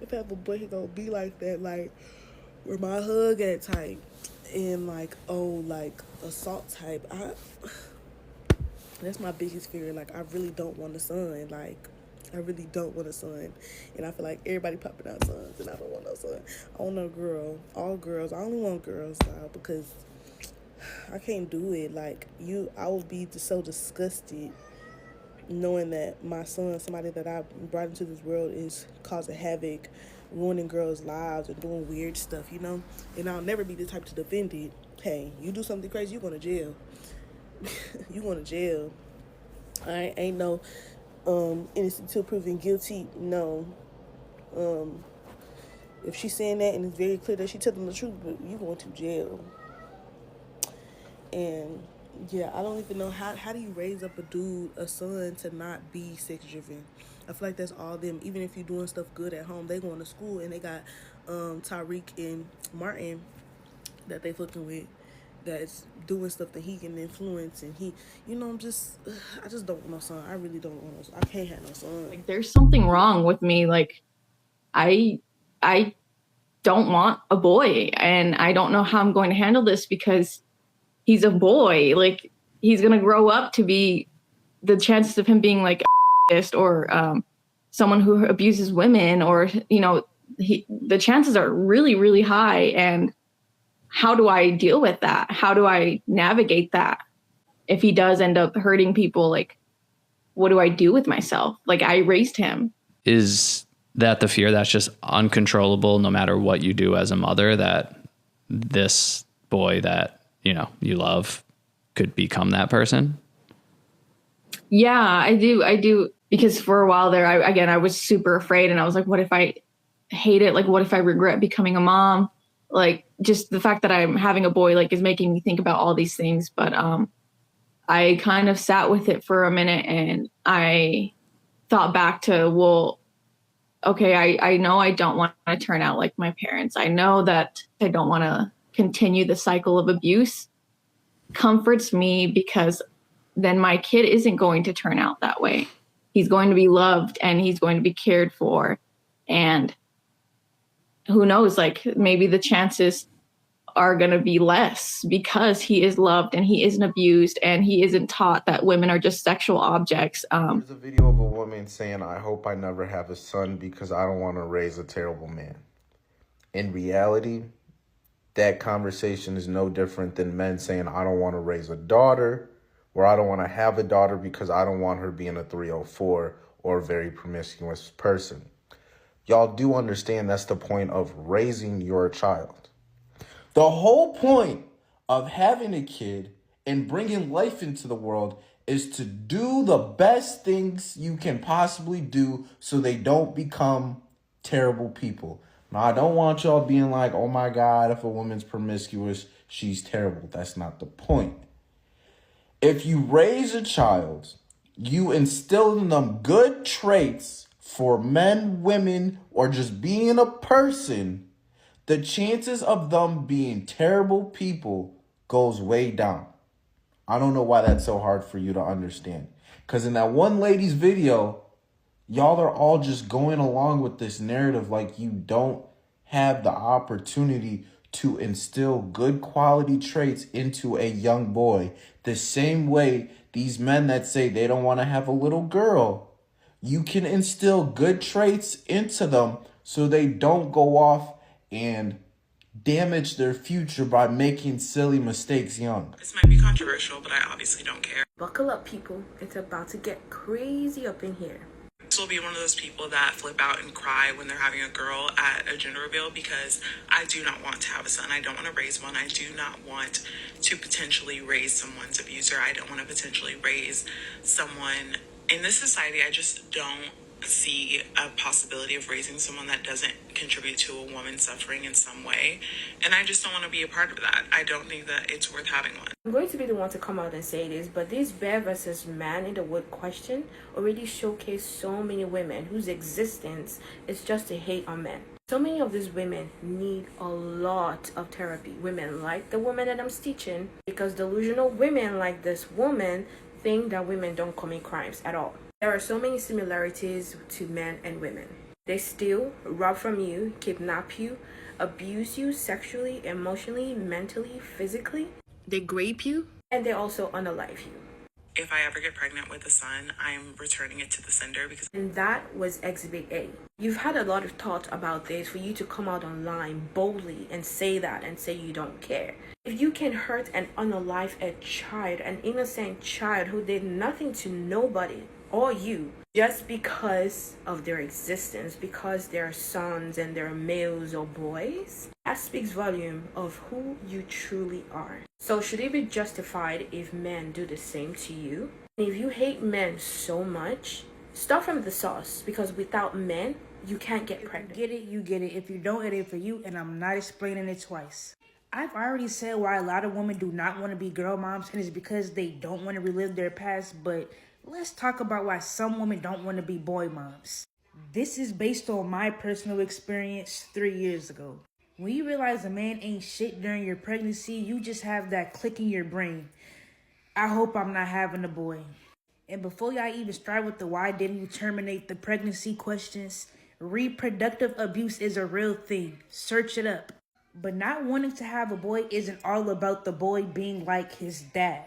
If I have a boy, he gonna be like that, like, where my hug at type. And, like, oh, like, assault type. That's my biggest fear. Like, I really don't want a son. Like, I really don't want a son. And I feel like everybody popping out sons, and I don't want no son. I want no girl. All girls. I only want girls now because I can't do it. Like, I would be so disgusted knowing that my son, somebody that I brought into this world, is causing havoc, ruining girls' lives and doing weird stuff, you know? And I'll never be the type to defend it. Hey, you do something crazy, you going to jail. You going to jail. I ain't no innocent till proven guilty. No. If she's saying that and it's very clear that she's telling the truth, but you going to jail. And yeah, I don't even know how do you raise up a son to not be sex driven. I feel like that's all them. Even if you're doing stuff good at home, they going to school and they got Tyreek and Martin that they fucking with that's doing stuff that he can influence, and he, you know, I just don't want no son. I really don't want no son. I can't have no son. Like, there's something wrong with me. Like, I don't want a boy, and I don't know how I'm going to handle this because he's a boy. Like, he's gonna grow up to be, the chances of him being like a or someone who abuses women, or, the chances are really, really high. And how do I deal with that? How do I navigate that? If he does end up hurting people, like, what do I do with myself? Like, I raised him. Is that the fear that's just uncontrollable no matter what you do as a mother, that this boy that, you love could become that person? Yeah, I do. Because for a while there, I was super afraid, and I was like, what if I hate it? Like, what if I regret becoming a mom? Like, just the fact that I'm having a boy, like, is making me think about all these things. But I kind of sat with it for a minute, and I thought back to, well, okay, I know I don't want to turn out like my parents. I know that I don't want to continue the cycle of abuse. Comforts me, because then my kid isn't going to turn out that way. He's going to be loved, and he's going to be cared for. And who knows, like, maybe the chances are going to be less because he is loved and he isn't abused and he isn't taught that women are just sexual objects. There's a video of a woman saying, I hope I never have a son because I don't want to raise a terrible man. In reality, that conversation is no different than men saying, I don't want to raise a daughter, or I don't want to have a daughter because I don't want her being a 304 or a very promiscuous person. Y'all do understand that's the point of raising your child. The whole point of having a kid and bringing life into the world is to do the best things you can possibly do so they don't become terrible people. Now, I don't want y'all being like, oh my God, if a woman's promiscuous, she's terrible. That's not the point. If you raise a child, you instill in them good traits for men, women, or just being a person, the chances of them being terrible people goes way down. I don't know why that's so hard for you to understand. Because in that one lady's video, y'all are all just going along with this narrative like you don't have the opportunity to instill good quality traits into a young boy. The same way these men that say they don't want to have a little girl, you can instill good traits into them so they don't go off and damage their future by making silly mistakes young. This might be controversial, but I obviously don't care. Buckle up, people. It's about to get crazy up in here. This will be one of those people that flip out and cry when they're having a girl at a gender reveal, because I do not want to have a son. I don't want to raise one. I do not want to potentially raise someone's abuser. I don't want to potentially raise someone in this society. I just don't see a possibility of raising someone that doesn't contribute to a woman suffering in some way, and I just don't want to be a part of that. I don't think that it's worth having one. I'm going to be the one to come out and say this, but this bear versus man in the wood question already showcased so many women whose existence is just to hate on men. So many of these women need a lot of therapy. Women like the woman that I'm teaching, because delusional women like this woman think that women don't commit crimes at all. There are so many similarities to men and women. They steal, rob from you, kidnap you, abuse you sexually, emotionally, mentally, physically. They grape you, and they also unalive you. If I ever get pregnant with a son, I'm returning it to the sender, because... And that was Exhibit A. You've had a lot of thought about this for you to come out online boldly and say that and say you don't care. If you can hurt and unalive a child, an innocent child who did nothing to nobody or you, just because of their existence, because they're sons and they're males or boys, that speaks volume of who you truly are. So should it be justified if men do the same to you? And if you hate men so much, start from the source, because without men, you can't get pregnant. Get it, you get it. If you don't, it ain't for you, and I'm not explaining it twice. I've already said why a lot of women do not want to be girl moms, and it's because they don't want to relive their past, but let's talk about why some women don't want to be boy moms. This is based on my personal experience 3 years ago. When you realize a man ain't shit during your pregnancy, you just have that click in your brain. I hope I'm not having a boy. And before y'all even start with the why didn't you terminate the pregnancy questions, reproductive abuse is a real thing. Search it up. But not wanting to have a boy isn't all about the boy being like his dad.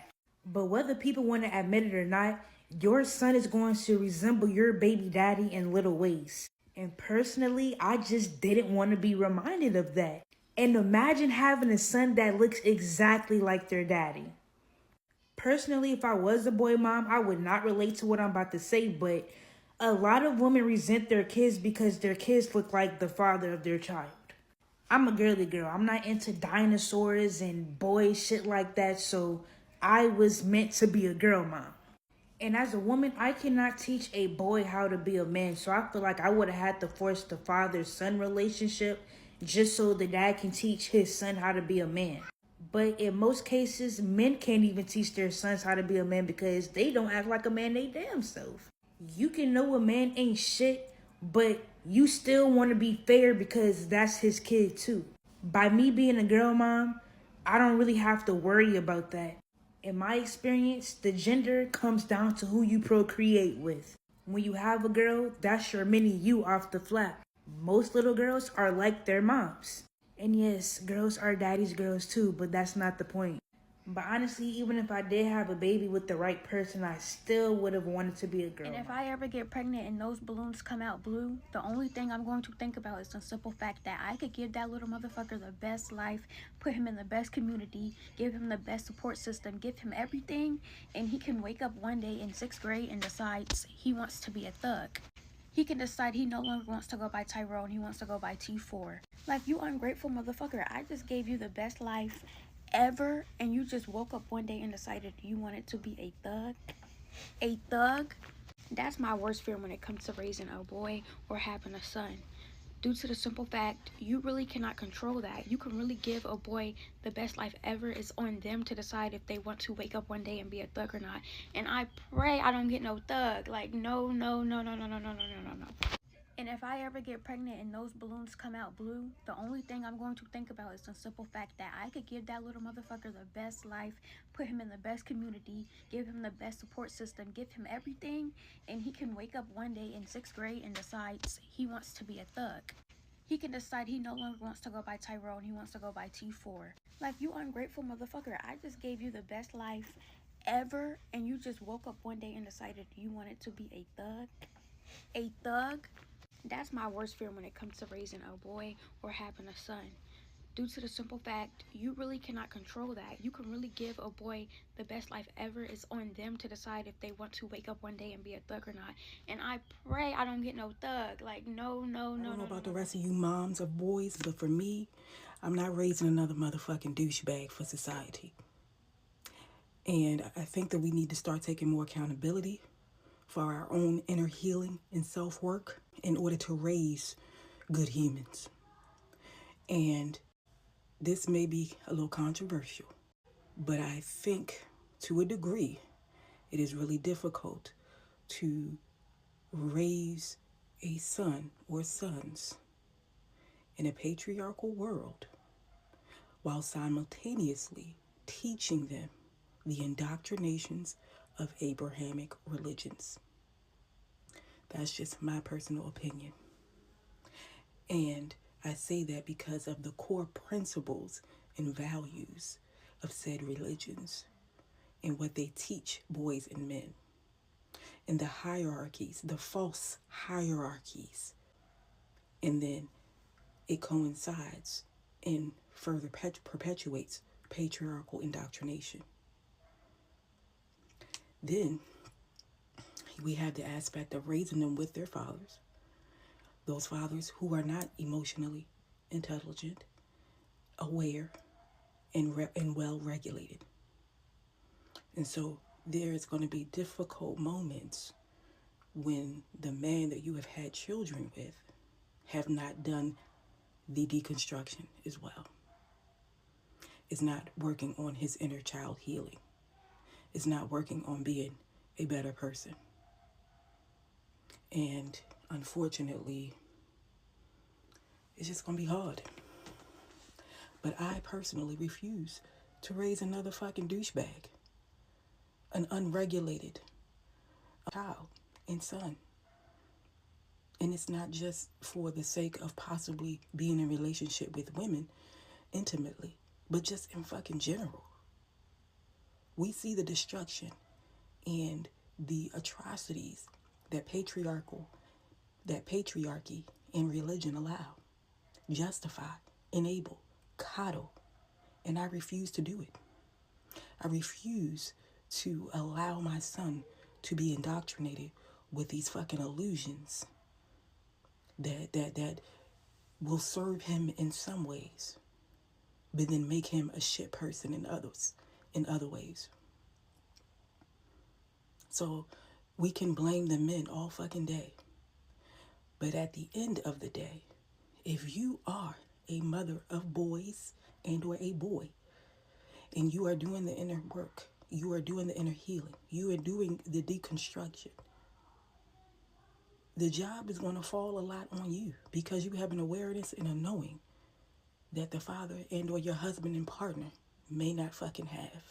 But whether people want to admit it or not, Your son is going to resemble your baby daddy in little ways. And personally, I just didn't want to be reminded of that. And imagine having a son that looks exactly like their daddy. Personally, if I was a boy mom, I would not relate to what I'm about to say, but a lot of women resent their kids because their kids look like the father of their child. I'm a girly girl. I'm not into dinosaurs and boy shit like that, so I was meant to be a girl mom. And as a woman, I cannot teach a boy how to be a man, so I feel like I would have had to force the father-son relationship just so the dad can teach his son how to be a man. But in most cases, men can't even teach their sons how to be a man because they don't act like a man they damn self. You can know a man ain't shit, but you still want to be fair because that's his kid too. By me being a girl mom, I don't really have to worry about that. In my experience, the gender comes down to who you procreate with. When you have a girl, that's your mini you off the flap. Most little girls are like their moms. And yes, girls are daddy's girls too, but that's not the point. But honestly, even if I did have a baby with the right person, I still would have wanted to be a girl. And if I ever get pregnant and those balloons come out blue, the only thing I'm going to think about is the simple fact that I could give that little motherfucker the best life, put him in the best community, give him the best support system, give him everything, and he can wake up one day in 6th grade and decides he wants to be a thug. He can decide he no longer wants to go by Tyrone, he wants to go by T4. Like, you ungrateful motherfucker, I just gave you the best life ever, and you just woke up one day and decided you wanted to be a thug? A thug? That's my worst fear when it comes to raising a boy or having a son. Due to the simple fact, you really cannot control that. You can really give a boy the best life ever. It's on them to decide if they want to wake up one day and be a thug or not. And I pray I don't get no thug. Like, no. And if I ever get pregnant and those balloons come out blue, the only thing I'm going to think about is the simple fact that I could give that little motherfucker the best life, put him in the best community, give him the best support system, give him everything, and he can wake up one day in 6th grade and decides he wants to be a thug. He can decide he no longer wants to go by Tyrone, he wants to go by T4. Like, you ungrateful motherfucker, I just gave you the best life ever, and you just woke up one day and decided you wanted to be a thug? A thug? That's my worst fear when it comes to raising a boy or having a son. Due to the simple fact, you really cannot control that. You can really give a boy the best life ever. It's on them to decide if they want to wake up one day and be a thug or not. And I pray I don't get no thug. Like, no. I don't know about the rest of you moms of boys, but for me, I'm not raising another motherfucking douchebag for society. And I think that we need to start taking more accountability for our own inner healing and self-work in order to raise good humans. And this may be a little controversial, but I think to a degree it is really difficult to raise a son or sons in a patriarchal world while simultaneously teaching them the indoctrinations of Abrahamic religions. That's just my personal opinion. And I say that because of the core principles and values of said religions and what they teach boys and men. And the hierarchies, the false hierarchies. And then it coincides and further perpetuates patriarchal indoctrination. Then we have the aspect of raising them with their fathers. Those fathers who are not emotionally intelligent, aware, and well regulated. And so there's going to be difficult moments when the man that you have had children with have not done the deconstruction as well. Is not working on his inner child healing. Is not working on being a better person. And unfortunately, it's just going to be hard. But I personally refuse to raise another fucking douchebag. An unregulated child and son. And it's not just for the sake of possibly being in a relationship with women intimately, but just in fucking general. We see the destruction and the atrocities that patriarchy and religion allow, justify, enable, coddle, and I refuse to do it. I refuse to allow my son to be indoctrinated with these fucking illusions that will serve him in some ways, but then make him a shit person in other ways. So we can blame the men all fucking day. But at the end of the day, if you are a mother of boys and or a boy, and you are doing the inner work, you are doing the inner healing, you are doing the deconstruction, the job is going to fall a lot on you because you have an awareness and a knowing that the father and or your husband and partner may not fucking have.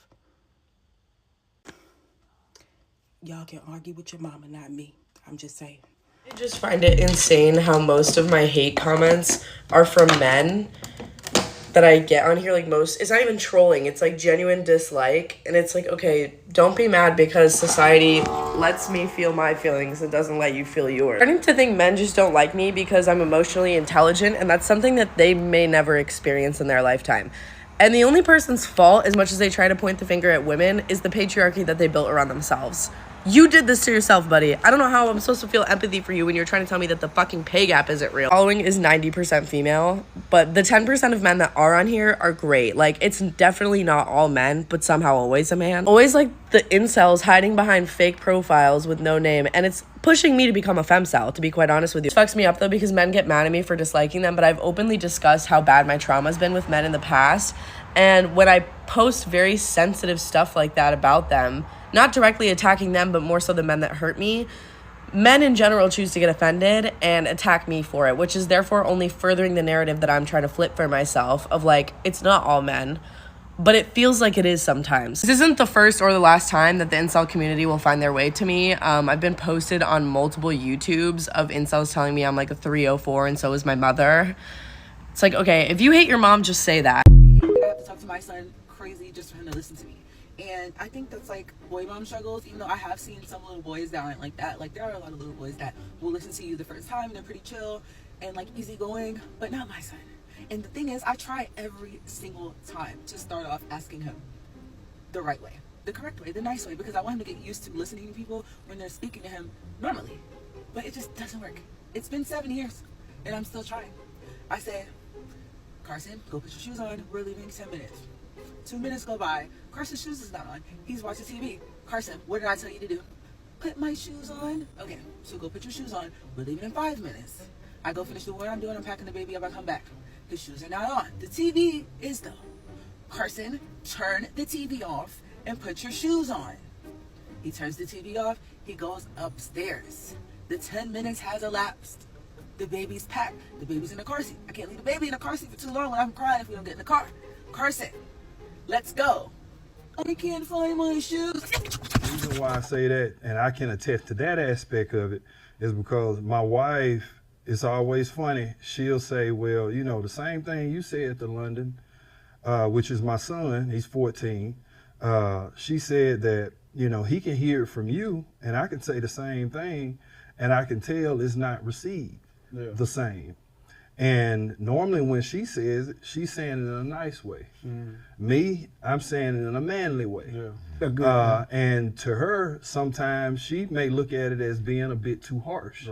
Y'all can argue with your mama, not me. I'm just saying. I just find it insane how most of my hate comments are from men that I get on here. Like, most, it's not even trolling, it's like genuine dislike, and it's like, okay, don't be mad because society lets me feel my feelings and doesn't let you feel yours. I'm starting to think men just don't like me because I'm emotionally intelligent, and that's something that they may never experience in their lifetime. And the only person's fault, as much as they try to point the finger at women, is the patriarchy that they built around themselves. You did this to yourself, buddy. I don't know how I'm supposed to feel empathy for you when you're trying to tell me that the fucking pay gap isn't real. Following is 90% female, but the 10% of men that are on here are great. Like, it's definitely not all men, but somehow always a man. Always like the incels hiding behind fake profiles with no name, and it's pushing me to become a femcel, to be quite honest with you. It fucks me up though because men get mad at me for disliking them, but I've openly discussed how bad my trauma's been with men in the past, and when I post very sensitive stuff like that about them, not directly attacking them, but more so the men that hurt me, men in general choose to get offended and attack me for it, which is therefore only furthering the narrative that I'm trying to flip for myself of like, it's not all men, but it feels like it is sometimes. This isn't the first or the last time that the incel community will find their way to me. I've been posted on multiple YouTubes of incels telling me I'm like a 304 and so is my mother. It's like, okay, if you hate your mom, just say that. I have to talk to my son crazy just for him to listen to me. And I think that's like boy mom struggles, even though I have seen some little boys that aren't like that. Like, there are a lot of little boys that will listen to you the first time, they're pretty chill and like easygoing, but not my son. And the thing is, I try every single time to start off asking him the right way, the correct way, the nice way, because I want him to get used to listening to people when they're speaking to him normally. But it just doesn't work. It's been 7 years and I'm still trying. I say, Carson, go put your shoes on, we're leaving in 10 minutes. 2 minutes go by, Carson's shoes is not on, he's watching TV. Carson, what did I tell you to do? Put my shoes on. Okay, so go put your shoes on, we're leaving in 5 minutes. I go finish doing what I'm doing, I'm packing the baby up, I come back. His shoes are not on. The TV is though. Carson, turn the TV off and put your shoes on. He turns the TV off, he goes upstairs. The 10 minutes has elapsed. The baby's packed, the baby's in the car seat. I can't leave the baby in the car seat for too long when I'm crying if we don't get in the car. Carson, let's go. I can't find my shoes. The reason why I say that, and I can attest to that aspect of it, is because my wife, it's always funny. She'll say, well, you know, the same thing you said to London, which is my son, he's 14. She said that, you know, he can hear it from you, and I can say the same thing, and I can tell it's not received the same. And normally when she says it, she's saying it in a nice way. Me, I'm saying it in a manly way. And to her, sometimes she may look at it as being a bit too harsh.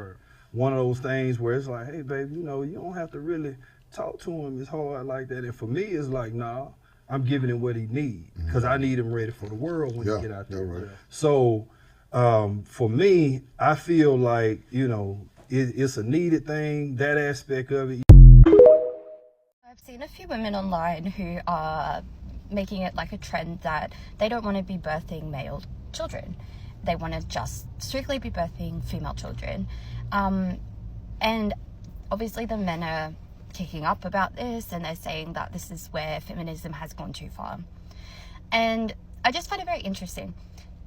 One of those things where it's like, hey, baby, you know, you don't have to really talk to him as hard like that. And for me, it's like, nah, I'm giving him what he needs because I need him ready for the world when he get out there. So for me, I feel like, you know, it's a needed thing, that aspect of it. I've seen a few women online who are making it like a trend that they don't want to be birthing male children. They want to just strictly be birthing female children. And obviously the men are kicking up about this and they're saying that this is where feminism has gone too far. And I just find it very interesting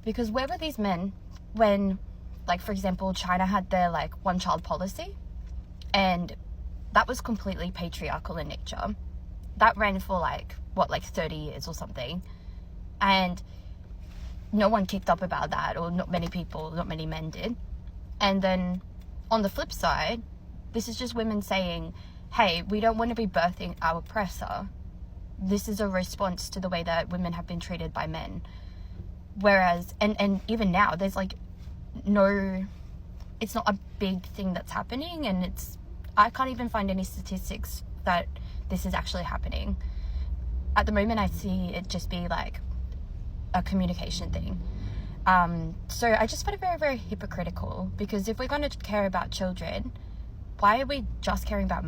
because where were these men when, like, for example, China had their like one-child policy and that was completely patriarchal in nature. That ran for like 30 years or something. And no one kicked up about that, or not many people, not many men did. And then on the flip side, this is just women saying, hey, we don't want to be birthing our oppressor. This is a response to the way that women have been treated by men. Whereas, and even now, there's like no, it's not a big thing that's happening, and I can't even find any statistics that this is actually happening. At the moment, I see it just be like a communication thing. So I just find it very, very hypocritical, because if we're going to care about children, why are we just caring about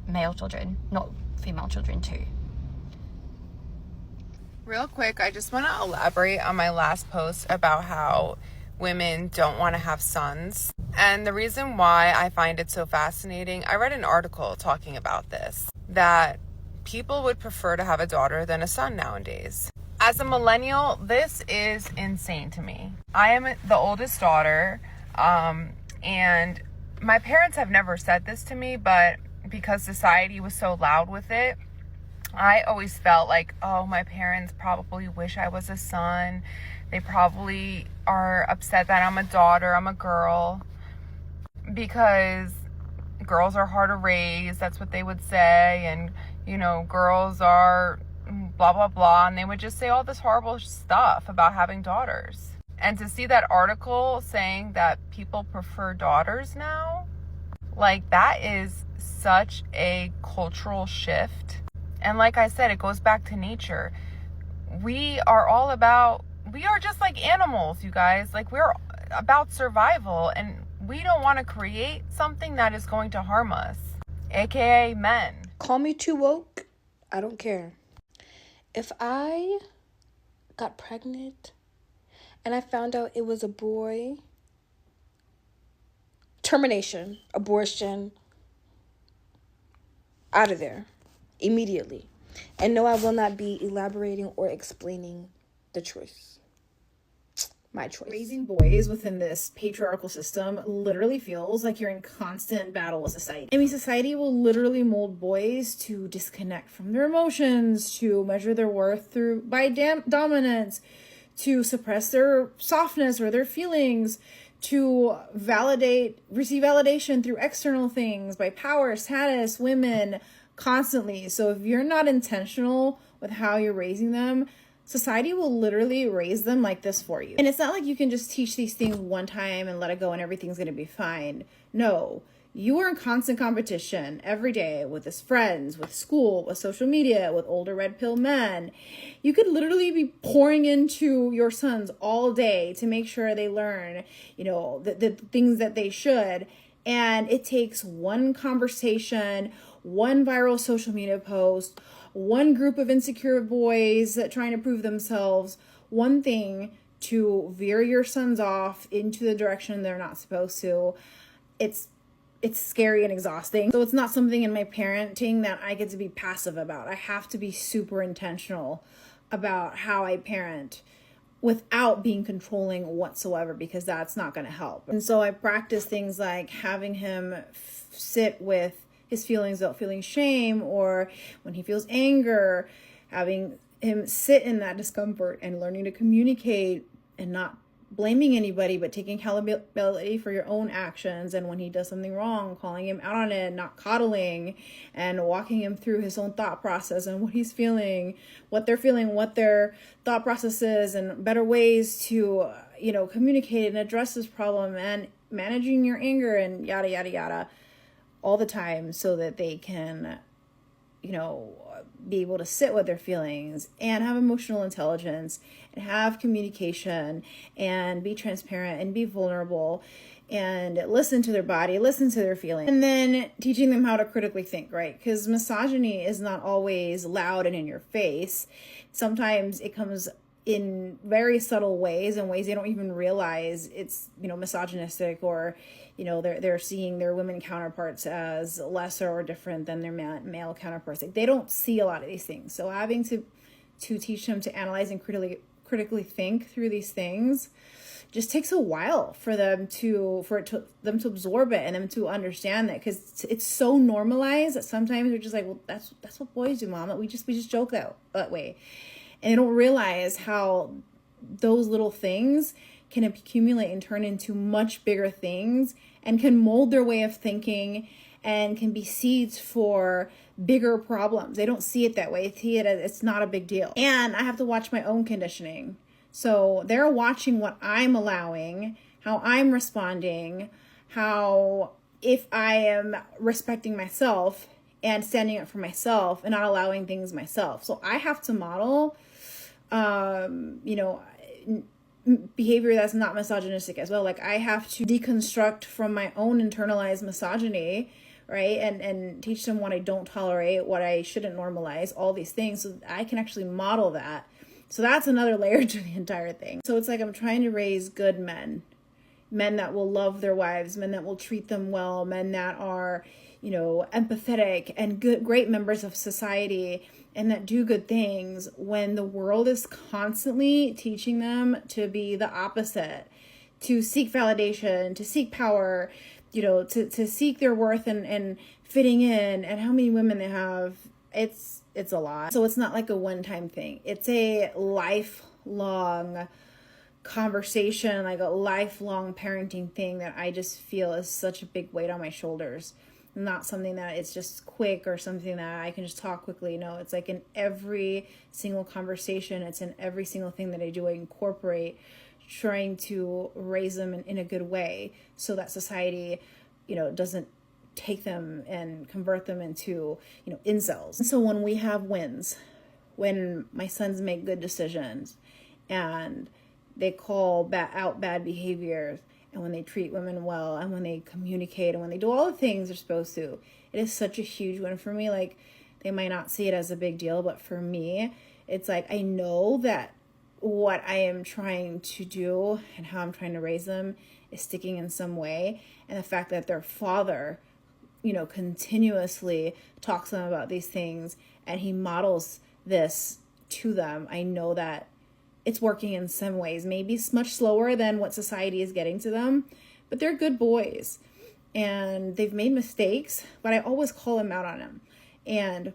male children, not female children too? Real quick, I just want to elaborate on my last post about how women don't want to have sons. And the reason why I find it so fascinating, I read an article talking about this, that people would prefer to have a daughter than a son nowadays. As a millennial, this is insane to me. I am the oldest daughter, and my parents have never said this to me, but because society was so loud with it, I always felt like, oh, my parents probably wish I was a son. They probably are upset that I'm a daughter, I'm a girl, because girls are hard to raise. That's what they would say. And, you know, girls are blah, blah, blah. And they would just say all this horrible stuff about having daughters. And to see that article saying that people prefer daughters now, like, that is such a cultural shift. And like I said, it goes back to nature. We are just like animals, you guys. Like, we're about survival, and we don't want to create something that is going to harm us, aka men. Call me too woke, I don't care. If I got pregnant and I found out it was a boy, termination, abortion, out of there immediately. And no, I will not be elaborating or explaining the choice. My choice. Raising boys within this patriarchal system literally feels like you're in constant battle with society. I mean, society will literally mold boys to disconnect from their emotions, to measure their worth by dominance, to suppress their softness or their feelings, to receive validation through external things, by power, status, women, constantly. So if you're not intentional with how you're raising them, society will literally raise them like this for you. And it's not like you can just teach these things one time and let it go and everything's going to be fine. No, you are in constant competition every day with his friends, with school, with social media, with older red pill men. You could literally be pouring into your sons all day to make sure they learn, the things that they should. And it takes one conversation, one viral social media post, one group of insecure boys trying to prove themselves, one thing to veer your sons off into the direction they're not supposed to. It's scary and exhausting. So it's not something in my parenting that I get to be passive about. I have to be super intentional about how I parent without being controlling whatsoever, because that's not going to help. And so I practice things like having him sit with his feelings without feeling shame, or when he feels anger, having him sit in that discomfort and learning to communicate and not blaming anybody, but taking accountability for your own actions. And when he does something wrong, calling him out on it, not coddling, and walking him through his own thought process and what he's feeling, what they're feeling, what their thought process is, and better ways to, communicate and address this problem, and managing your anger and yada, yada, yada, all the time, so that they can, be able to sit with their feelings and have emotional intelligence and have communication and be transparent and be vulnerable and listen to their body, listen to their feelings. And then teaching them how to critically think, right? Because misogyny is not always loud and in your face. Sometimes it comes in very subtle ways, and ways they don't even realize it's, misogynistic, or, they're seeing their women counterparts as lesser or different than their male counterparts. Like, they don't see a lot of these things. So having to teach them to analyze and critically think through these things just takes a while for them to absorb it and them to understand that, because it's so normalized that sometimes they're just like, well, that's what boys do, Mom. We just joke that way. And they don't realize how those little things can accumulate and turn into much bigger things and can mold their way of thinking and can be seeds for bigger problems. They don't see it that way. They see it as it's not a big deal. And I have to watch my own conditioning. So they're watching what I'm allowing, how I'm responding, how if I am respecting myself and standing up for myself and not allowing things myself. So I have to model, behavior that's not misogynistic as well. Like I have to deconstruct from my own internalized misogyny, right? And teach them what I don't tolerate, what I shouldn't normalize, all these things, so that I can actually model that. So that's another layer to the entire thing. So it's like I'm trying to raise good men that will love their wives, men that will treat them well, men that are, empathetic and great members of society and that do good things, when the world is constantly teaching them to be the opposite, to seek validation, to seek power, to seek their worth and fitting in, and how many women they have. It's a lot. So it's not like a one-time thing. It's a lifelong conversation, like a lifelong parenting thing that I just feel is such a big weight on my shoulders. Not something that it's just quick or something that I can just talk quickly. No, it's like in every single conversation, it's in every single thing that I do, I incorporate trying to raise them in a good way so that society, doesn't take them and convert them into, incels. And so when we have wins, when my sons make good decisions and they call out bad behaviors, and when they treat women well, and when they communicate, and when they do all the things they're supposed to, it is such a huge win for me. Like, they might not see it as a big deal, but for me, it's like I know that what I am trying to do and how I'm trying to raise them is sticking in some way. And the fact that their father, continuously talks to them about these things and he models this to them, I know that it's working in some ways, maybe much slower than what society is getting to them, but they're good boys and they've made mistakes, but I always call them out on them. And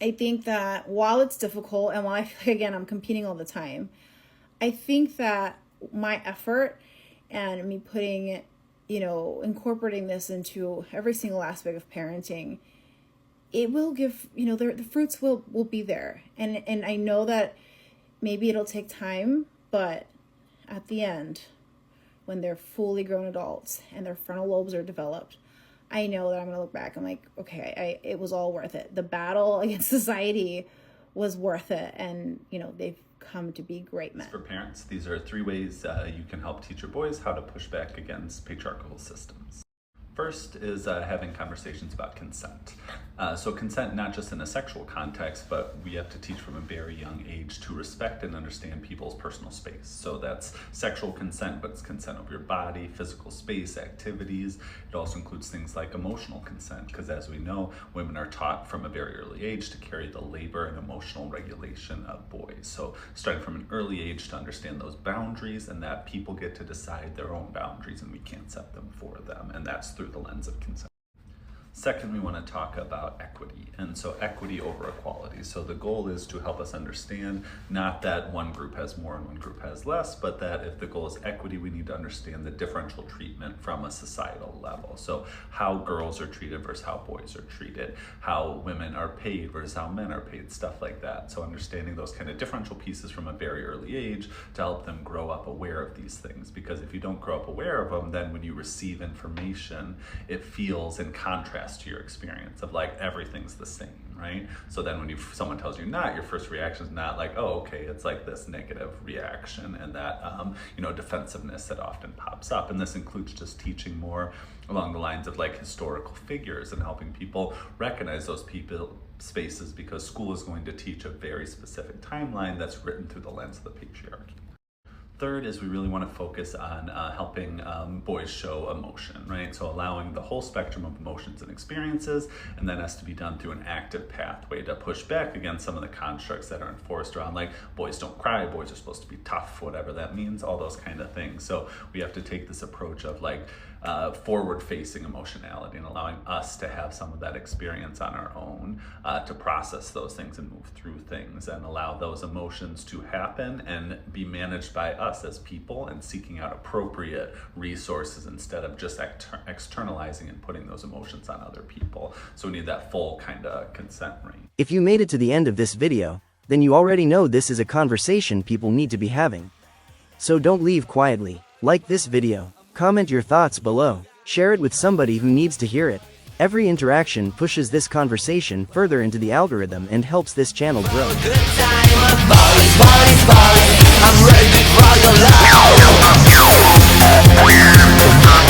I think that while it's difficult and while I feel like, again, I'm competing all the time, I think that my effort and me putting, incorporating this into every single aspect of parenting, it will give, the fruits will be there. And I know that maybe it'll take time, but at the end, when they're fully grown adults and their frontal lobes are developed, I know that I'm going to look back. I'm like, okay, it was all worth it. The battle against society was worth it. And, they've come to be great men. For parents, these are 3 ways you can help teach your boys how to push back against patriarchal systems. First is having conversations about consent. So consent, not just in a sexual context, but we have to teach from a very young age to respect and understand people's personal space. So that's sexual consent, but it's consent of your body, physical space, activities. It also includes things like emotional consent, because as we know, women are taught from a very early age to carry the labor and emotional regulation of boys. So starting from an early age to understand those boundaries and that people get to decide their own boundaries and we can't set them for them. And that's through the lens of consent. Second, we want to talk about equity, and so equity over equality. So the goal is to help us understand not that one group has more and one group has less, but that if the goal is equity, we need to understand the differential treatment from a societal level. So how girls are treated versus how boys are treated, how women are paid versus how men are paid, stuff like that. So understanding those kind of differential pieces from a very early age to help them grow up aware of these things. Because if you don't grow up aware of them, then when you receive information, it feels in contrast to your experience of like everything's the same, right? So then when someone tells you not, your first reaction is not like, oh, okay, it's like this negative reaction and that defensiveness that often pops up. And this includes just teaching more along the lines of like historical figures and helping people recognize those people spaces, because school is going to teach a very specific timeline that's written through the lens of the patriarchy. Third is we really want to focus on helping boys show emotion, right? So allowing the whole spectrum of emotions and experiences, and that has to be done through an active pathway to push back against some of the constructs that are enforced around like boys don't cry, boys are supposed to be tough, whatever that means, all those kind of things. So we have to take this approach of like forward-facing emotionality and allowing us to have some of that experience on our own, to process those things and move through things and allow those emotions to happen and be managed by us as people, and seeking out appropriate resources instead of just externalizing and putting those emotions on other people. So we need that full kind of consent range. If you made it to the end of this video, then you already know this is a conversation people need to be having. So don't leave quietly. Like this video, comment your thoughts below, share it with somebody who needs to hear it. Every interaction pushes this conversation further into the algorithm and helps this channel grow. I'm ready for your love.